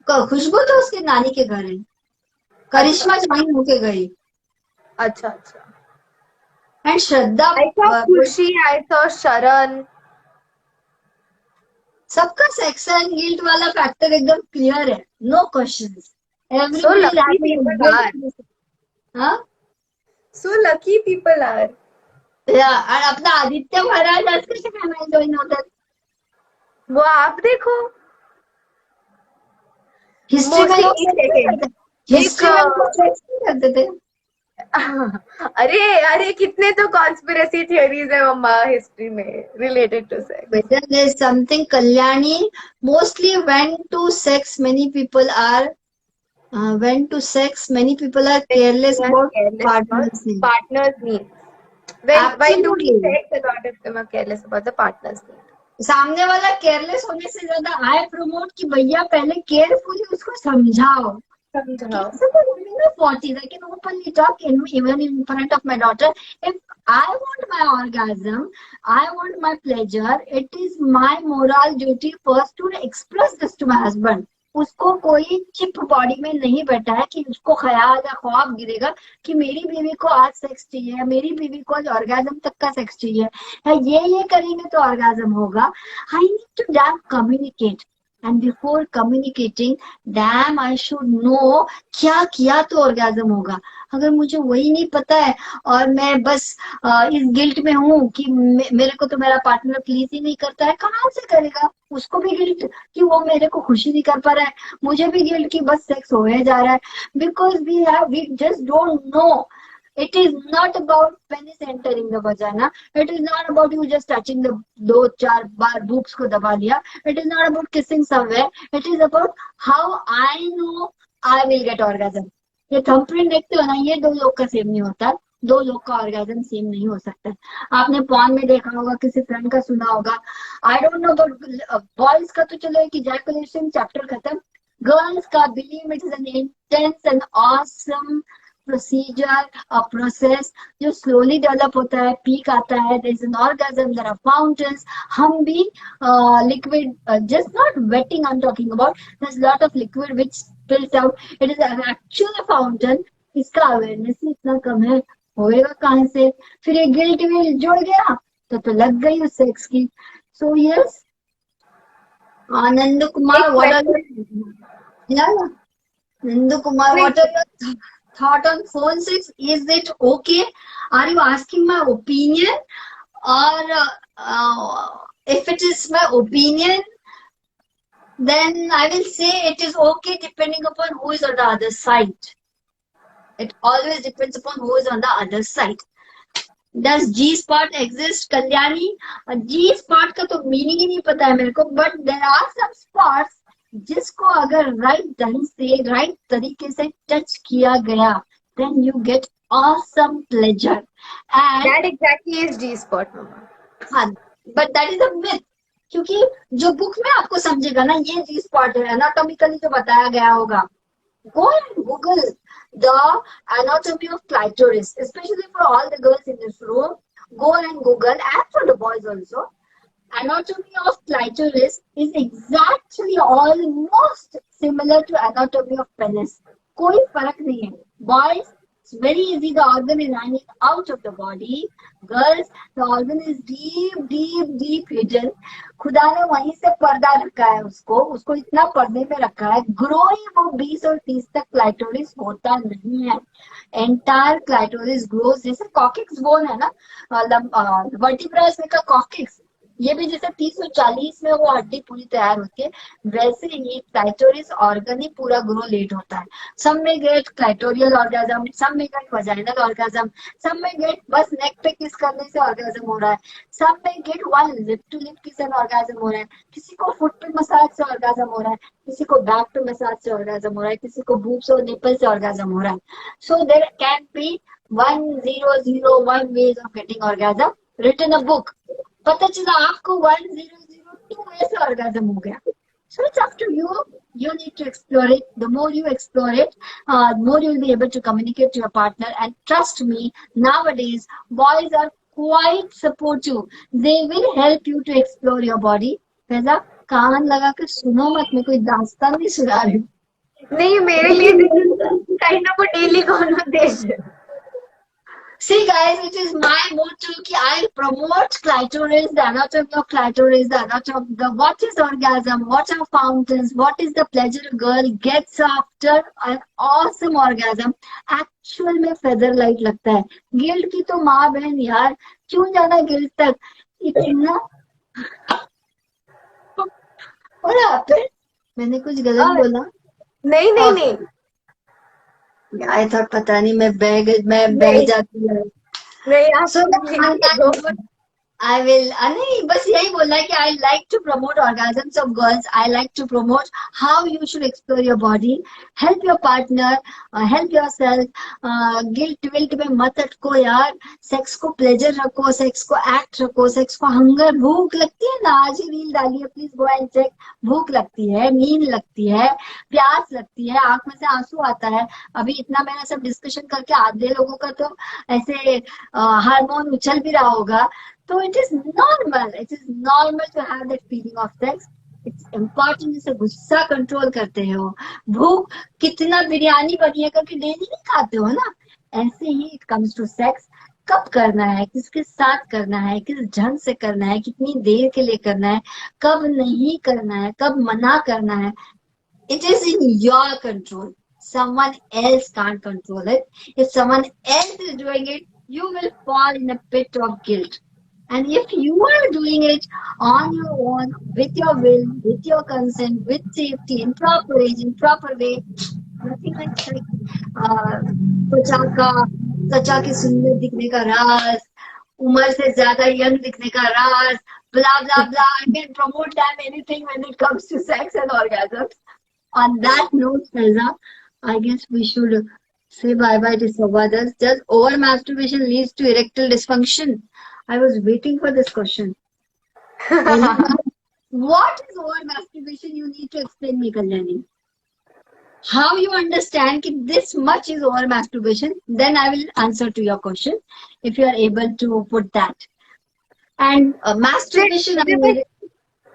खुशबू तो उसके नानी के घर है. करिश्मा ज्वाइन होके गई. अच्छा. And Shraddha, I saw Khushi, I saw Sharan. सबका सेक्स एंड गिल्ट वाला फैक्टर एकदम क्लियर है. No questions. So lucky people are. हाँ, So lucky people are. और अपना आदित्य महाराज आज कैसे कहना ज्वाइन होता है? वो आप देखो. हिस्ट्री में लोग करते थे. अरे कितने तो कॉन्स्पिरेसी थियरीज है मम्मा हिस्ट्री में related to sex. There is something Kalyani mostly went to sex. Many people are careless about partners' needs. Partners' needs. Why do we sex? A lot of them are careless about the partner's needs. सामने वाला careless होने से ज्यादा आई promote कि भैया पहले carefully उसको समझाओ. 40s, I can openly talk even in front of my daughter. If I want my orgasm, I want my pleasure, it is my moral duty first to express this to my husband. उसको कोई chip body में नहीं बैठा है कि उसको ख्याल या ख्वाब गिरेगा कि मेरी बीवी को आज सेक्स चाहिए, मेरी बीवी को आज ऑर्गेजम तक का सेक्स चाहिए, ये करेंगे तो ऑर्गेजम होगा. I need to damn communicate. And before communicating, damn, I should know क्या किया तो ऑर्गेजम होगा. अगर मुझे वही नहीं पता है और मैं बस इस गिल्ट में हूँ कि मेरे को तो मेरा पार्टनर प्लीज ही नहीं करता है, कहाँ से करेगा? उसको भी गिल्ट कि वो मेरे को खुशी नहीं कर पा रहा है, मुझे भी गिल्ट कि बस सेक्स होए जा रहा है. Because we just don't know. It is not about penis entering the vagina. It is not about you just touching the 2-4 bar boobs को दबा लिया. It is not about kissing somewhere. It is about how I know I will get orgasm. ये thumbprint देखते हो ना, ये 2 लोग का सेम नहीं होता. 2 लोग का orgasm सेम नहीं हो सकता. आपने porn में देखा होगा, किसी फ्रेंड का सुना होगा. I don't know about boys का तो चलो एक ejaculation chapter खत्म. Girls का believe it is an intense and awesome procedure, a process जो slowly develop होता है, peak आता है, there is an orgasm, there are fountains. हम भी liquid, just not wetting I'm talking about, there's a lot of liquid which spills out. It is actually a fountain. इसका awareness ही इतना कम है, होएगा कहाँ से? फिर ये guilt will जुड़ गया तो लग गई उस sex की. So yes, Nandu Kumar, what are your Nandu Kumar, what are your thought on phone sex? Is it okay? Are you asking my opinion? Or if it is my opinion, then I will say it is okay depending upon who is on the other side. It always depends upon who is on the other side. Does G spot exist, Kalyani? G spot का तो meaning ही नहीं पता है मेरे को, but there are some spots जिसको अगर right ढंग से, राइट तरीके से टच किया गया, then you get awesome pleasure. And That exactly is G spot, mama. हाँ, but that is a myth. क्योंकि जो बुक में आपको समझेगा ना, ये जी स्पॉट है, एनाटॉमिकली जो बताया गया होगा. Go and Google the anatomy of clitoris, especially for all the girls in this room. Go and Google, and for the boys also. Anatomy of clitoris is exactly almost similar to anatomy of penis. कोई फर्क नहीं है. Boys, it's very easy. The organ is hanging out of the body. Girls, the organ is deep, deep, deep hidden. खुदा ने वहीं से पर्दा रखा है उसको इतना पर्दे में रखा है. ग्रो ही वो 20 और 30 तक क्लाइटोरिस होता नहीं है. एंटायर क्लाइटोरिस ग्रोज, जैसे कॉकिक्स बोन है ना, वर्टिब्रास में का कॉकिक्स, ये भी जैसे 30 और 40 में वो हड्डी पूरी तैयार होती है, वैसे ही क्लाइटोरिस ऑर्गन ही पूरा ग्रो लेट होता है. सम में गेट क्लाइटोरियल ऑर्गेजम, सम में गेट वजाइनल ऑर्गेजम, सम में गेट बस नेक पे किस करने से ऑर्गेजम हो रहा है, सम में get one lip to lip kiss से ऑर्गेजम हो रहा है, किसी को फुट पे मसाज से ऑर्गेजम हो रहा है, किसी को बैक पे मसाज से ऑर्गेजम हो रहा है, किसी को बूब्स और निपल से ऑर्गेजम हो रहा है. So there can be 1001 ways of getting orgasm. Written a book. पता चला आपको 1002 way से orgasm हो गया. So it's up to you. You need to explore it. The more you explore it, the more you'll be able to communicate to your partner. And trust me, nowadays boys are quite supportive. They will help you to explore your body. Faiza कान लगा के सुनो मत, मैं कोई दास्तान नहीं सुना रही हूँ. नहीं, मेरे लिए कहीं ना वो daily conversation. See guys, it is my motto कि I promote clitoris, the anatomy of clitoris, the anatomy, the what is orgasm, what are fountains, what is the pleasure a girl gets after an awesome orgasm. Actual में feather light लगता है. Guilt की तो माँ बहन यार, क्यों जाना guilt तक? इतना What happened? मैंने कुछ गलत बोला? नहीं नहीं नहीं. I thought पता नहीं मैं बह जाती हूँ. नहीं, आप So I will, नहीं बस यही बोलना है कि I like to promote orgasms of girls. I like to promote how you should explore your body. Help your partner, help yourself. Guilt wilt में मत अटको यार. सेक्स को प्लेजर रखो, सेक्स को एक्ट रखो, सेक्स को हंगर, भूख लगती है ना, आज ही रील डाली है, प्लीज गो एंड चेक. भूख लगती है, नींद लगती है, प्यास लगती है, आंख में से आंसू आता है. अभी इतना मैंने सब डिस्कशन करके आधे लोगों का तो ऐसे हार्मोन उछल भी रहा होगा. So it is normal. It is normal to have that feeling of sex. It's important जैसे गुस्सा कंट्रोल करते हो. भूख कितना बिरयानी बनिए करके डेली नहीं खाते हो ना, ऐसे ही it comes to sex. कब करना है, किसके साथ करना है, किस ढंग से करना है, कितनी देर के लिए करना है, कब नहीं करना है, कब मना करना है. It is in your control. Someone else can't control it. If someone else is doing it, you will fall in a pit of guilt. And if you are doing it on your own, with your will, with your consent, with safety, in proper age, in proper way, nothing like त्वचा के सुंदर दिखने का राज, उम्र से ज्यादा young दिखने का राज, blah blah blah. I can promote them anything when it comes to sex and orgasms. On that note, Faiza, I guess we should say bye bye to Sabadas. Does over masturbation leads to erectile dysfunction? I was waiting for this question. What is over masturbation? You need to explain me, Kalyani. How you understand that this much is over masturbation? Then I will answer to your question if you are able to put that. And masturbation.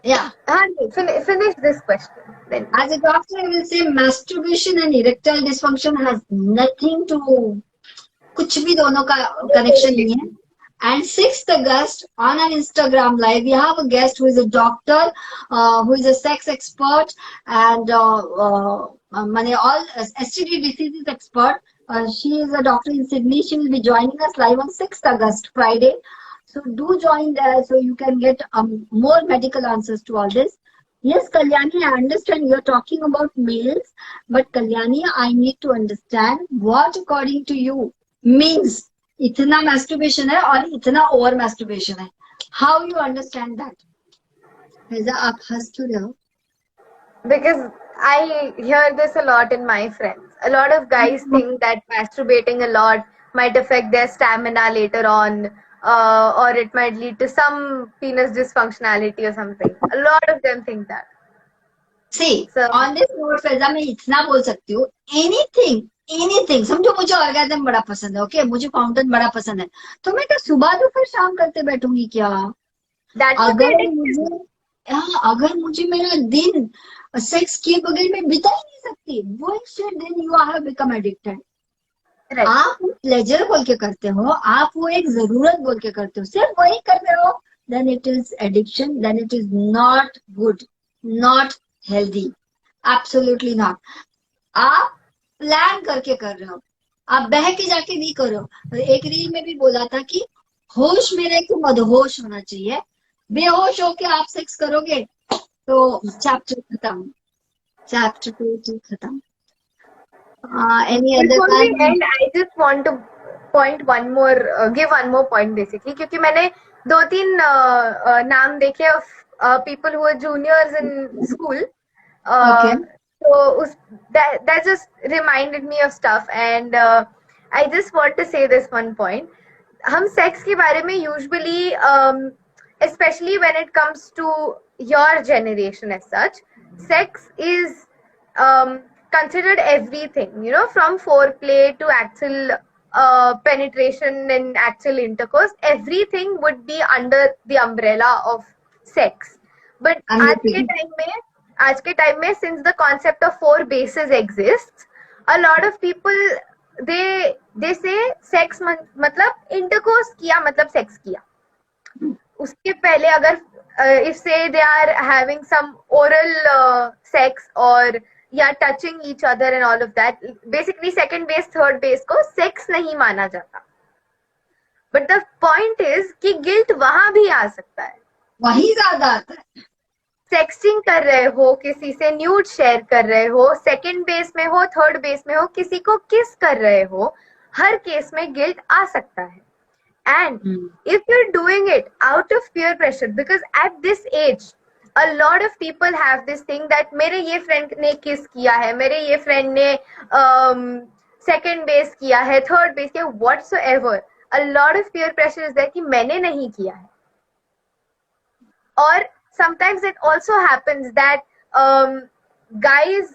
Yeah. Finish this question. Then. As a doctor, I will say masturbation and erectile dysfunction has nothing to. कुछ भी दोनों का connection नहीं है. And 6th August on an Instagram live, we have a guest who is a doctor, who is a sex expert, and all STD diseases expert. She is a doctor in Sydney. She will be joining us live on 6th August, Friday. So do join there so you can get more medical answers to all this. Yes, Kalyani, I understand you're talking about males, but Kalyani, I need to understand what according to you means इतना masturbation है और इतना over masturbation है. How you understand that? Faiza आप हंस क्यों रहे हो? Because I hear this a lot in my friends. A lot of guys think that masturbating a lot might affect their stamina later on, or it might lead to some penis dysfunctionality or something. A lot of them think that. See, So, on this note, Faiza मैं इतना बोल सकती हूँ, anything, समझो मुझे orgasm बड़ा पसंद है, ओके, मुझे फाउंटेन बड़ा पसंद है, तो मैं क्या सुबह दोपहर शाम करते बैठूंगी क्या? that would be अगर addictive. मुझे अगर मुझे मेरा दिन सेक्स किए बगैर मैं बिता ही नहीं सकती, वो shit, then you are become addicted. Right. आप प्लेजर बोल के करते हो, आप वो एक जरूरत बोल के करते हो, सिर्फ वही कर रहे हो, then it is addiction, then it is not good, not healthy, absolutely not. आप प्लान करके कर रहे हो, आप बह के जाके नहीं कर रहे हो. एक रील में भी बोला था कि होश में रह के मदहोश होना चाहिए. बेहोश होके आप सेक्स करोगे तो चैप्टर खत्म, चैप्टर 2 खत्म. Any Before we other end, I just want to point one more, give one more point basically, क्योंकि मैंने 2-3 नाम देखे of people who are juniors in school. Okay. So that just reminded me of stuff, and I just want to say this one point. हम sex के बारे में usually, especially when it comes to your generation as such, sex is considered everything, you know, from foreplay to actual penetration and actual intercourse. Everything would be under the umbrella of sex. But आज के time में since the concept of 4 bases exists, a lot of people they say sex मतलब intercourse किया मतलब sex किया. उसके पहले अगर if say they are having some oral sex or या touching each other and all of that, basically second base third base को sex नहीं माना जाता. But the point is कि guilt वहां भी आ सकता है. वही ज्यादा आता है. सेक्सटिंग कर रहे हो, किसी से न्यूड शेयर कर रहे हो, सेकंड बेस में हो, थर्ड बेस में हो, किसी को किस कर रहे हो, हर केस में गिल्ट आ सकता है. And if you are doing it out of peer pressure, because at this age a lot of people have this thing that मेरे ये फ्रेंड ने किस किया है, मेरे ये फ्रेंड ने सेकंड बेस किया है, थर्ड बेस किया, whatsoever. A lot of peer pressure is there कि मैंने नहीं किया है. और sometimes it also happens that guys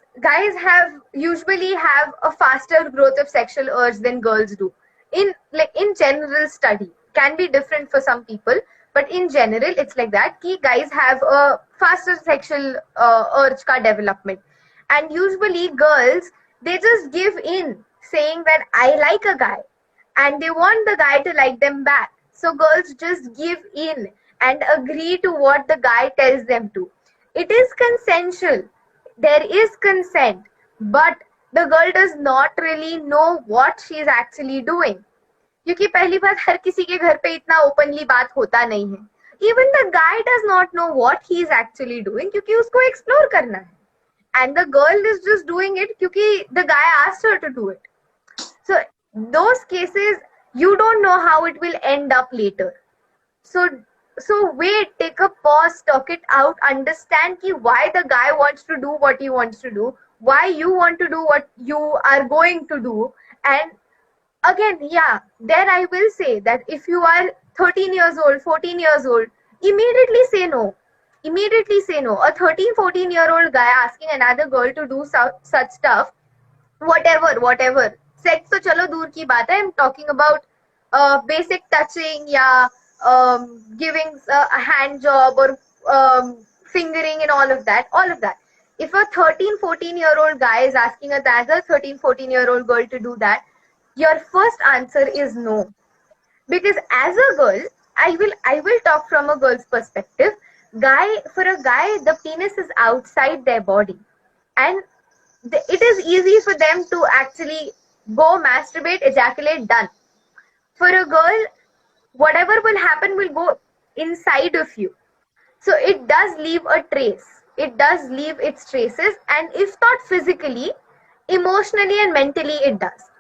usually have a faster growth of sexual urge than girls do. In general study, can be different for some people, but in general it's like that कि guys have a faster sexual urge का development, and usually girls, they just give in saying that I like a guy and they want the guy to like them back, so girls just give in and agree to what the guy tells them to. It is consensual, there is consent, but the girl does not really know what she is actually doing. क्योंकि पहली बात, हर किसी के घर पे इतना openly बात होता नहीं है. Even the guy does not know what he is actually doing क्योंकि उसको एक्सप्लोर करना है. And the girl is just doing it क्योंकि the guy asked her to do it. So those cases, you don't know how it will end up later. So wait, take a pause, talk it out, understand ki why the guy wants to do what he wants to do, why you want to do what you are going to do. And again, yeah, there I will say that if you are 13 years old, 14 years old, immediately say no. Immediately say no. A 13, 14-year-old guy asking another girl to do such stuff, whatever. Sex तो चलो दूर की बात है. I'm talking about basic touching या giving a hand job or fingering and all of that. If a 13, 14-year-old guy is asking another 13, 14-year-old girl to do that, your first answer is no. Because as a girl, I will talk from a girl's perspective. For a guy, the penis is outside their body, and it is easy for them to actually go masturbate, ejaculate, done. For a girl, whatever will happen will go inside of you, so it does leave a trace. it does leave its traces, and if not physically, emotionally and mentally it does.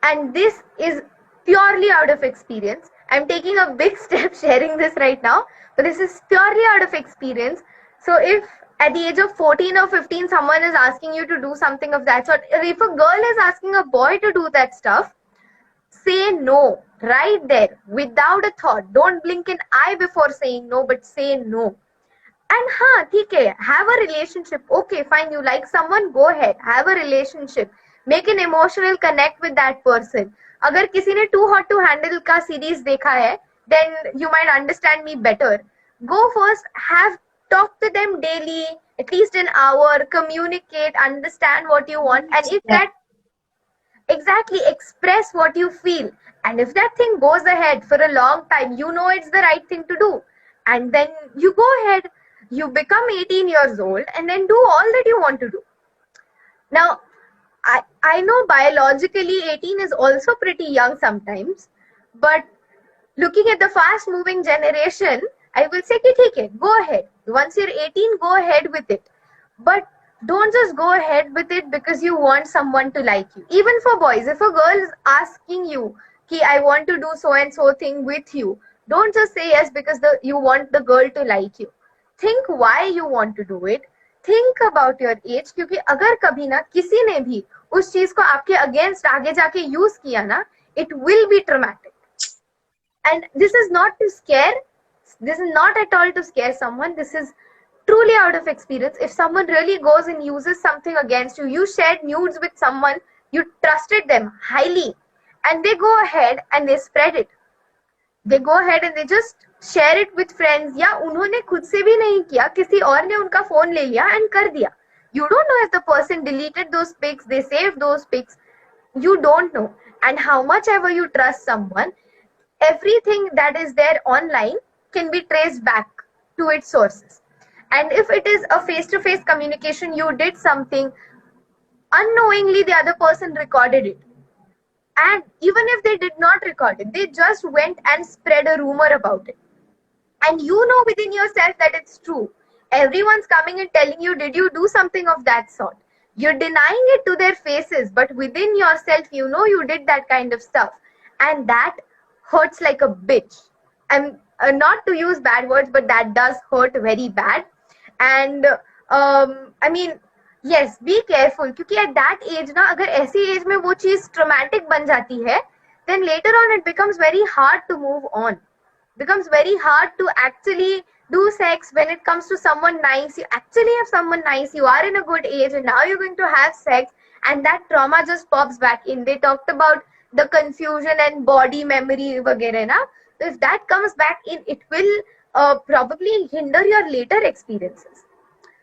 And this is purely out of experience. I'm taking a big step sharing this right now, but this is purely out of experience. So if at the age of 14 or 15 someone is asking you to do something of that sort, or if a girl is asking a boy to do that stuff, say no right there without a thought. Don't blink an eye before saying no, but say no. And हाँ ठीक है, have a relationship. Okay, fine, you like someone, go ahead, have a relationship. Make an emotional connect with that person. अगर किसी ने Too Hot to Handle का series देखा है, then you might understand me better. Go first, talk to them daily, at least an hour, communicate, understand what you want, and if that exactly express what you feel. And if that thing goes ahead for a long time, you know it's the right thing to do. And then you go ahead, you become 18 years old, and then do all that you want to do. Now, I know biologically 18 is also pretty young sometimes, but looking at the fast moving generation, I will say ki theek hai, go ahead. Once you're 18, go ahead with it. But don't just go ahead with it because you want someone to like you. Even for boys, if a girl is asking you ki I want to do so and so thing with you, don't just say yes because you want the girl to like you. Think why you want to do it. Think about your age, क्योंकि अगर कभी ना किसी ने भी उस चीज को आपके अगेंस्ट आगे जाके यूज किया ना, it will be traumatic. And this is not to scare, this is not at all to scare someone, this is truly out of experience. If someone really goes and uses something against you, you shared nudes with someone, you trusted them highly, and they go ahead and they spread it. They go ahead and they just share it with friends, या उन्होंने खुद से भी नहीं किया, किसी और ने उनका फोन ले लिया and कर दिया. You don't know if the person deleted those pics, they saved those pics. You don't know. And how much ever you trust someone, everything that is there online can be traced back to its sources. And if it is a face-to-face communication, you did something, unknowingly the other person recorded it. And even if they did not record it, they just went and spread a rumor about it. And you know within yourself that it's true. Everyone's coming and telling you, did you do something of that sort? You're denying it to their faces, but within yourself, you know you did that kind of stuff. And that hurts like a bitch. And not to use bad words, but that does hurt very bad. And I mean, yes, be careful, क्योंकि at that age ना, अगर ऐसी age में वो चीज traumatic बन जाती है, then later on it becomes very hard to move on. Becomes very hard to actually do sex when it comes to someone nice. You actually have someone nice, you are in a good age, and now you're going to have sex, and that trauma just pops back in. They talked about the confusion and body memory वगैरह ना. So if that comes back in, it will probably hinder your later experiences.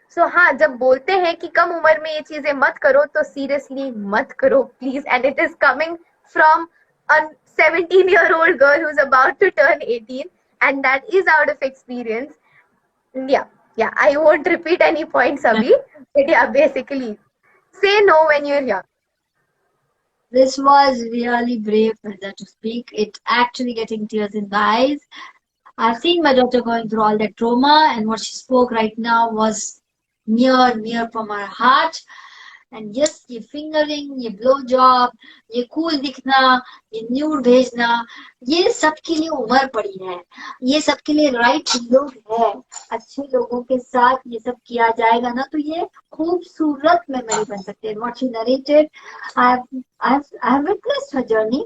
So हाँ, जब बोलते हैं कि कम उम्र में ये चीजें मत करो, तो seriously मत करो please. And it is coming from a 17-year-old girl who's about to turn 18, and that is out of experience. Yeah, I won't repeat any points, Abhi, but yeah, basically, say no when you're young. This was really brave for her to speak. It actually getting tears in the eyes. I've seen my daughter going through all that trauma, and what she spoke right now was near from her heart. And yes, ये fingering, ये blow job, ये cool दिखना, ये nude भेजना, ये सबके लिए उम्र पड़ी है. ये सबके लिए राइट लोग है. अच्छे लोगों के साथ ये सब किया जाएगा ना, तो ये खूबसूरत मेमोरी बन सकते हैं. What she narrated, I have witnessed her journey.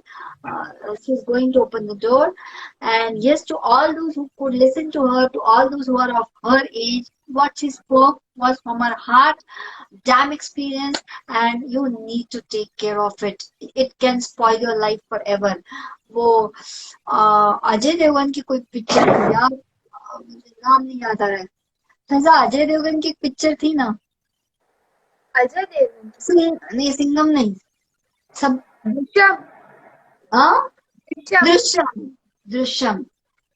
She's going to open the door, and yes, to all those who could listen to her, to all those who are of her age, what she spoke was from her heart. Damn experience, and you need to take care of it. It can spoil your life forever. वो अजय देवगन की कोई picture थी यार, नाम नहीं याद आ रहा है. फैजा, अजय देवगन की पिक्चर थी ना, अजय देवगन नहीं, सिंघम नहीं, सब Drishyam.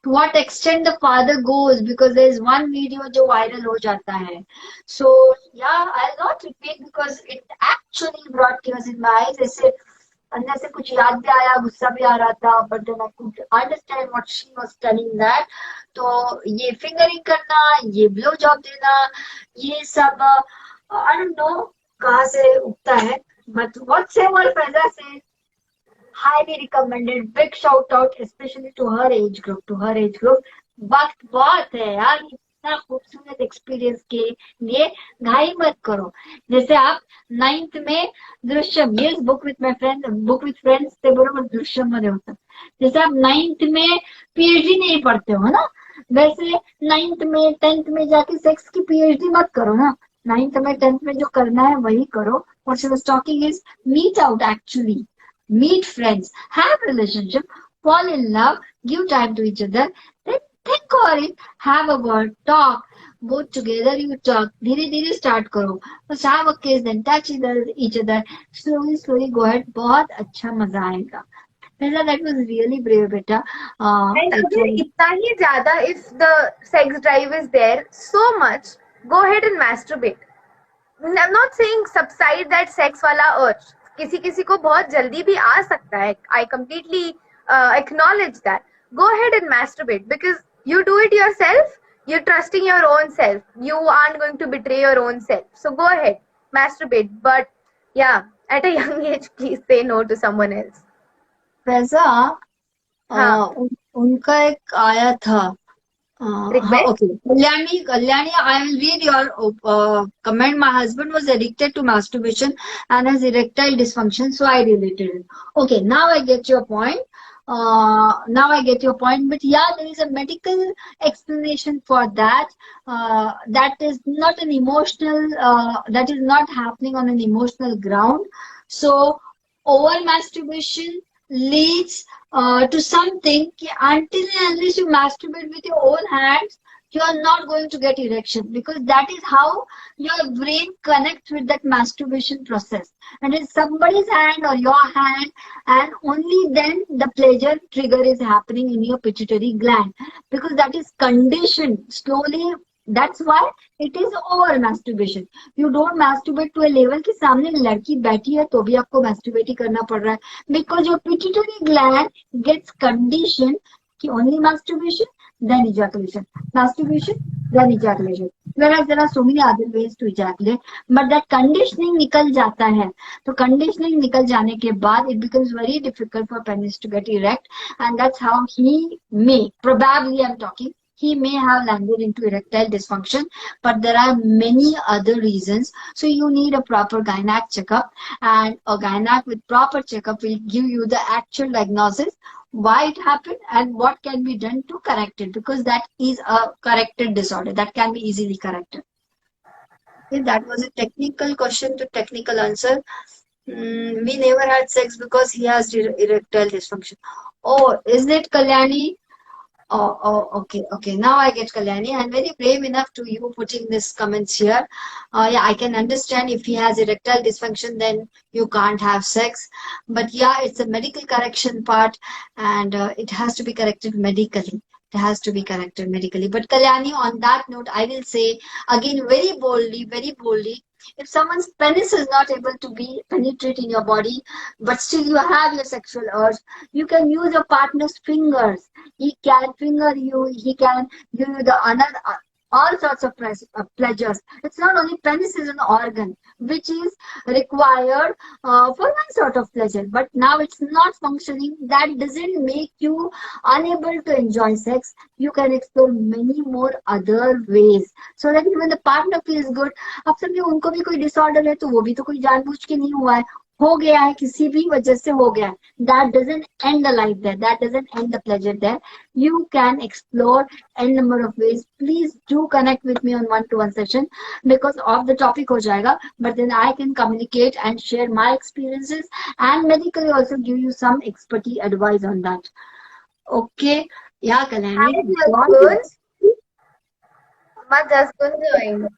To what extent the father goes, because there is one video जो viral हो जाता है. So yeah, I'll not repeat because it actually brought tears in my eyes. I said, अंदर से कुछ याद भी आया, गुस्सा भी आ रहा था, but then I could understand what she was telling that. तो ये फिंगरिंग करना, ये ब्लो जॉब देना, ये सब आई डोंट नो कहाँ से उगता है, बट व्हाट से और फैजा से highly recommended, big shout out especially to her age group. वक्त बहुत है यार इतना खूबसूरत एक्सपीरियंस के लिए, घाई मत करो. जैसे आप 9th में दृश्यम, ये बुक विथ फ्रेंड्स ते बरोबर दृश्यम मध्ये होतं. जैसे आप 9th में पीएचडी नहीं पढ़ते हो ना, वैसे 9th में 10th में जाके सेक्स की पीएचडी मत करो ना. 9th में 10th में जो करना है वही करो. What she was talking is meet out actually. Meet friends, have relationship, fall in love, give time to each other, then think about it, have a word, talk, both together you talk, धीरे धीरे start करो, first have a kiss, then touch each other, slowly go ahead, बहुत अच्छा मजा आएगा. That was really brave बेटा. And अगर इतना ही ज्यादा, if the sex drive is there so much, go ahead and masturbate. I'm not saying subside that sex वाला urge. किसी किसी को बहुत जल्दी भी आ सकता है. I completely acknowledge that. Go ahead and masturbate because you do it yourself. You're trusting your own self. You aren't going to betray your own self. So go ahead, masturbate. But yeah, at a young age, please say no to someone else. वैसा हाँ. उनका एक आया था. Request? Okay. Kalyani, I will read your comment. My husband was addicted to masturbation and has erectile dysfunction, so I related it. Okay, now I get your point. But yeah, there is a medical explanation for that. That is not an emotional, that is not happening on an emotional ground. So, over masturbation leads to something until and unless you masturbate with your own hands, you are not going to get erection because that is how your brain connects with that masturbation process. And it's somebody's hand or your hand, and only then the pleasure trigger is happening in your pituitary gland because that is conditioned slowly. That's why it is over masturbation. You don't masturbate to a level कि सामने लड़की बैठी है तो भी आपको masturbate ही करना पड़ रहा है, because your pituitary gland gets conditioned कि only masturbation then ejaculation, masturbation then ejaculation. Whereas there are so many other ways to ejaculate, but that conditioning निकल जाता है. तो conditioning निकल जाने के बाद it becomes very difficult for penis to get erect, and that's how he may, probably I'm talking, he may have landed into erectile dysfunction, but there are many other reasons. So you need a proper gynec checkup, and a gynec with proper checkup will give you the actual diagnosis, why it happened and what can be done to correct it, because that is a corrected disorder that can be easily corrected. Okay, that was a technical question to technical answer. We never had sex because he has erectile dysfunction. Oh, isn't it, Kalyani? Okay. Now I get Kalyani. I'm very brave enough to you putting this comments here. Yeah, I can understand if he has erectile dysfunction, then you can't have sex. But yeah, it's a medical correction part, and it has to be corrected medically. It has to be corrected medically. But Kalyani, on that note, I will say again very boldly, if someone's penis is not able to be penetrate in your body, but still you have your sexual urge, you can use your partner's fingers. He can finger you, he can give you the all sorts of pleasures. It's not only penis is an organ which is required for one sort of pleasure, but now it's not functioning. That doesn't make you unable to enjoy sex. You can explore many more other ways so that even the partner feels good. अब समझे उनको भी कोई disorder है तो वो भी तो कोई जानबूझ के नहीं हुआ है, हो गया है, किसी भी वजह से हो गया है. That doesn't end the life there. That doesn't end the pleasure there. You can explore n number of ways. Please do connect with me on one-to-one session because of the topic हो जाएगा. But then I can communicate and share my experiences and medically also give you some expertise advice on that. Okay. Yeah, Kalyani. My husband joined.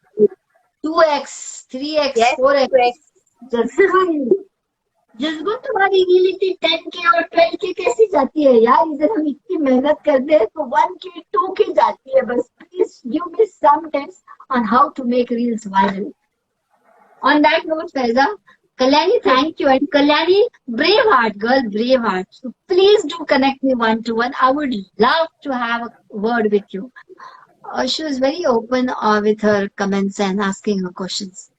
2x, 3x, Yes, 4x. 2x. जज्बा तुम्हारी reality 10K और 12K कैसी जाती है यार. इधर हम इतनी मेहनत करते हैं तो 1K 2K जाती है. बस please give me some tips on how to make reels viral. On that note, Faiza, Kalyani, thank you. And Kalyani, brave heart, girl, brave heart. So please do connect me one to one. I would love to have a word with you. She was very open with her comments and asking her questions.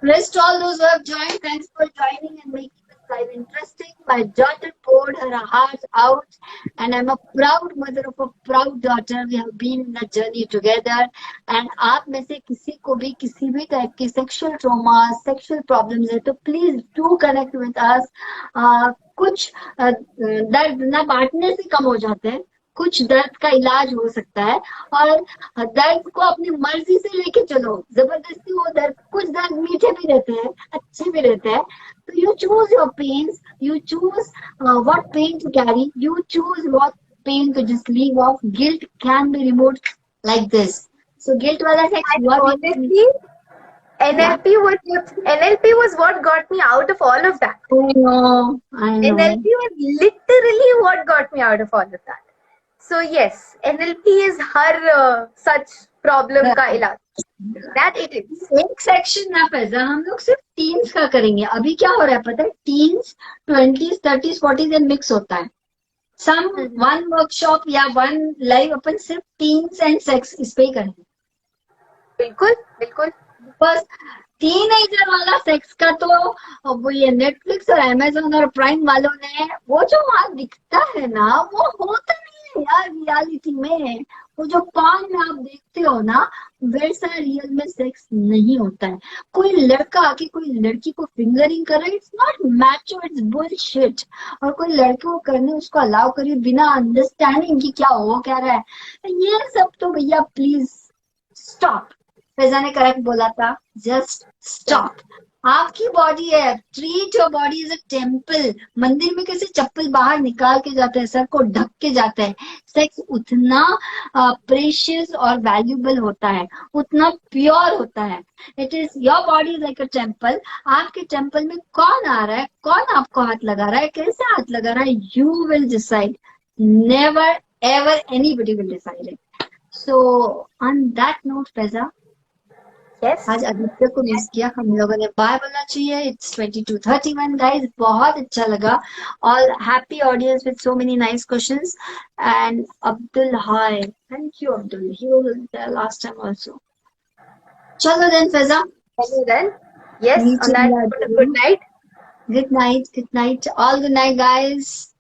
Rest all those who have joined, thanks for joining and making this live interesting. My daughter poured her heart out, and I'm a proud mother of a proud daughter. We have been in a journey together. And आप में से किसी को भी किसी भी type की sexual trauma, sexual problems है तो please do connect with us. कुछ दर्द ना बांटने से कम हो जाते हैं, कुछ दर्द का इलाज हो सकता है, और दर्द को अपनी मर्जी से लेके चलो, जबरदस्ती वो दर्द, कुछ दर्द मीठे भी रहते हैं, अच्छे भी रहते हैं, तो you choose your pains, you choose what pain to carry, you choose what pain to just leave off. Guilt can be removed like this. So guilt वाला सेक्स हुआ भी. NLP was what got me out of all of that. I know. NLP was literally what got me out of all of that. So yes, NLP is her such problem का इलाज. That it is. एक section ना पैसा हम लोग सिर्फ teens का करेंगे. अभी क्या हो रहा है पता है, teens 20s 30s 40s and mix होता है. सम वन वर्कशॉप या वन लाइव अपन सिर्फ टीन्स एंड सेक्स इस पे ही करेंगे. बिल्कुल बिल्कुल. बस टीनेजर वाला सेक्स का तो वो ये नेटफ्लिक्स और अमेजोन और प्राइम वालों ने वो जो वहां दिखता है ना, वो होता नहीं है यार रियलिटी में. वो जो पॉर्न में आप देखते हो ना, वैसा रियल में सेक्स नहीं होता है. कोई लड़का आके कोई लड़की को फिंगरिंग कर रहा है, it's not Macho, it's bullshit. और कोई लड़के को करने उसको अलाउ करिए बिना अंडरस्टैंडिंग कि क्या हो क्या रहा है, ये सब तो भैया प्लीज स्टॉप. फैजा ने करेक्ट बोला था, जस्ट स्टॉप. आपकी बॉडी है, treat your body is a temple. मंदिर में कैसे चप्पल बाहर निकाल के जाते हैं, सर को ढक के जाते हैं, सेक्स उतना प्रेशियस और वैल्यूबल होता है, उतना प्योर होता है. It is your body like a temple. आपके टेम्पल में कौन आ रहा है, कौन आपको हाथ लगा रहा है, कैसे हाथ लगा रहा है, you will decide. Never ever anybody will decide it. So on that note Faiza, Yes. आज आदित्य को मिस किया, हम लोगों ने बाय बोलना चाहिए. It's 22:31 guys. बहुत अच्छा लगा. All happy audience with so many nice questions. And Abdul, hi, thank you Abdul, he was there last time also. चलो then Faiza, Then yes, on that, good night. Good night, good night, all good night guys.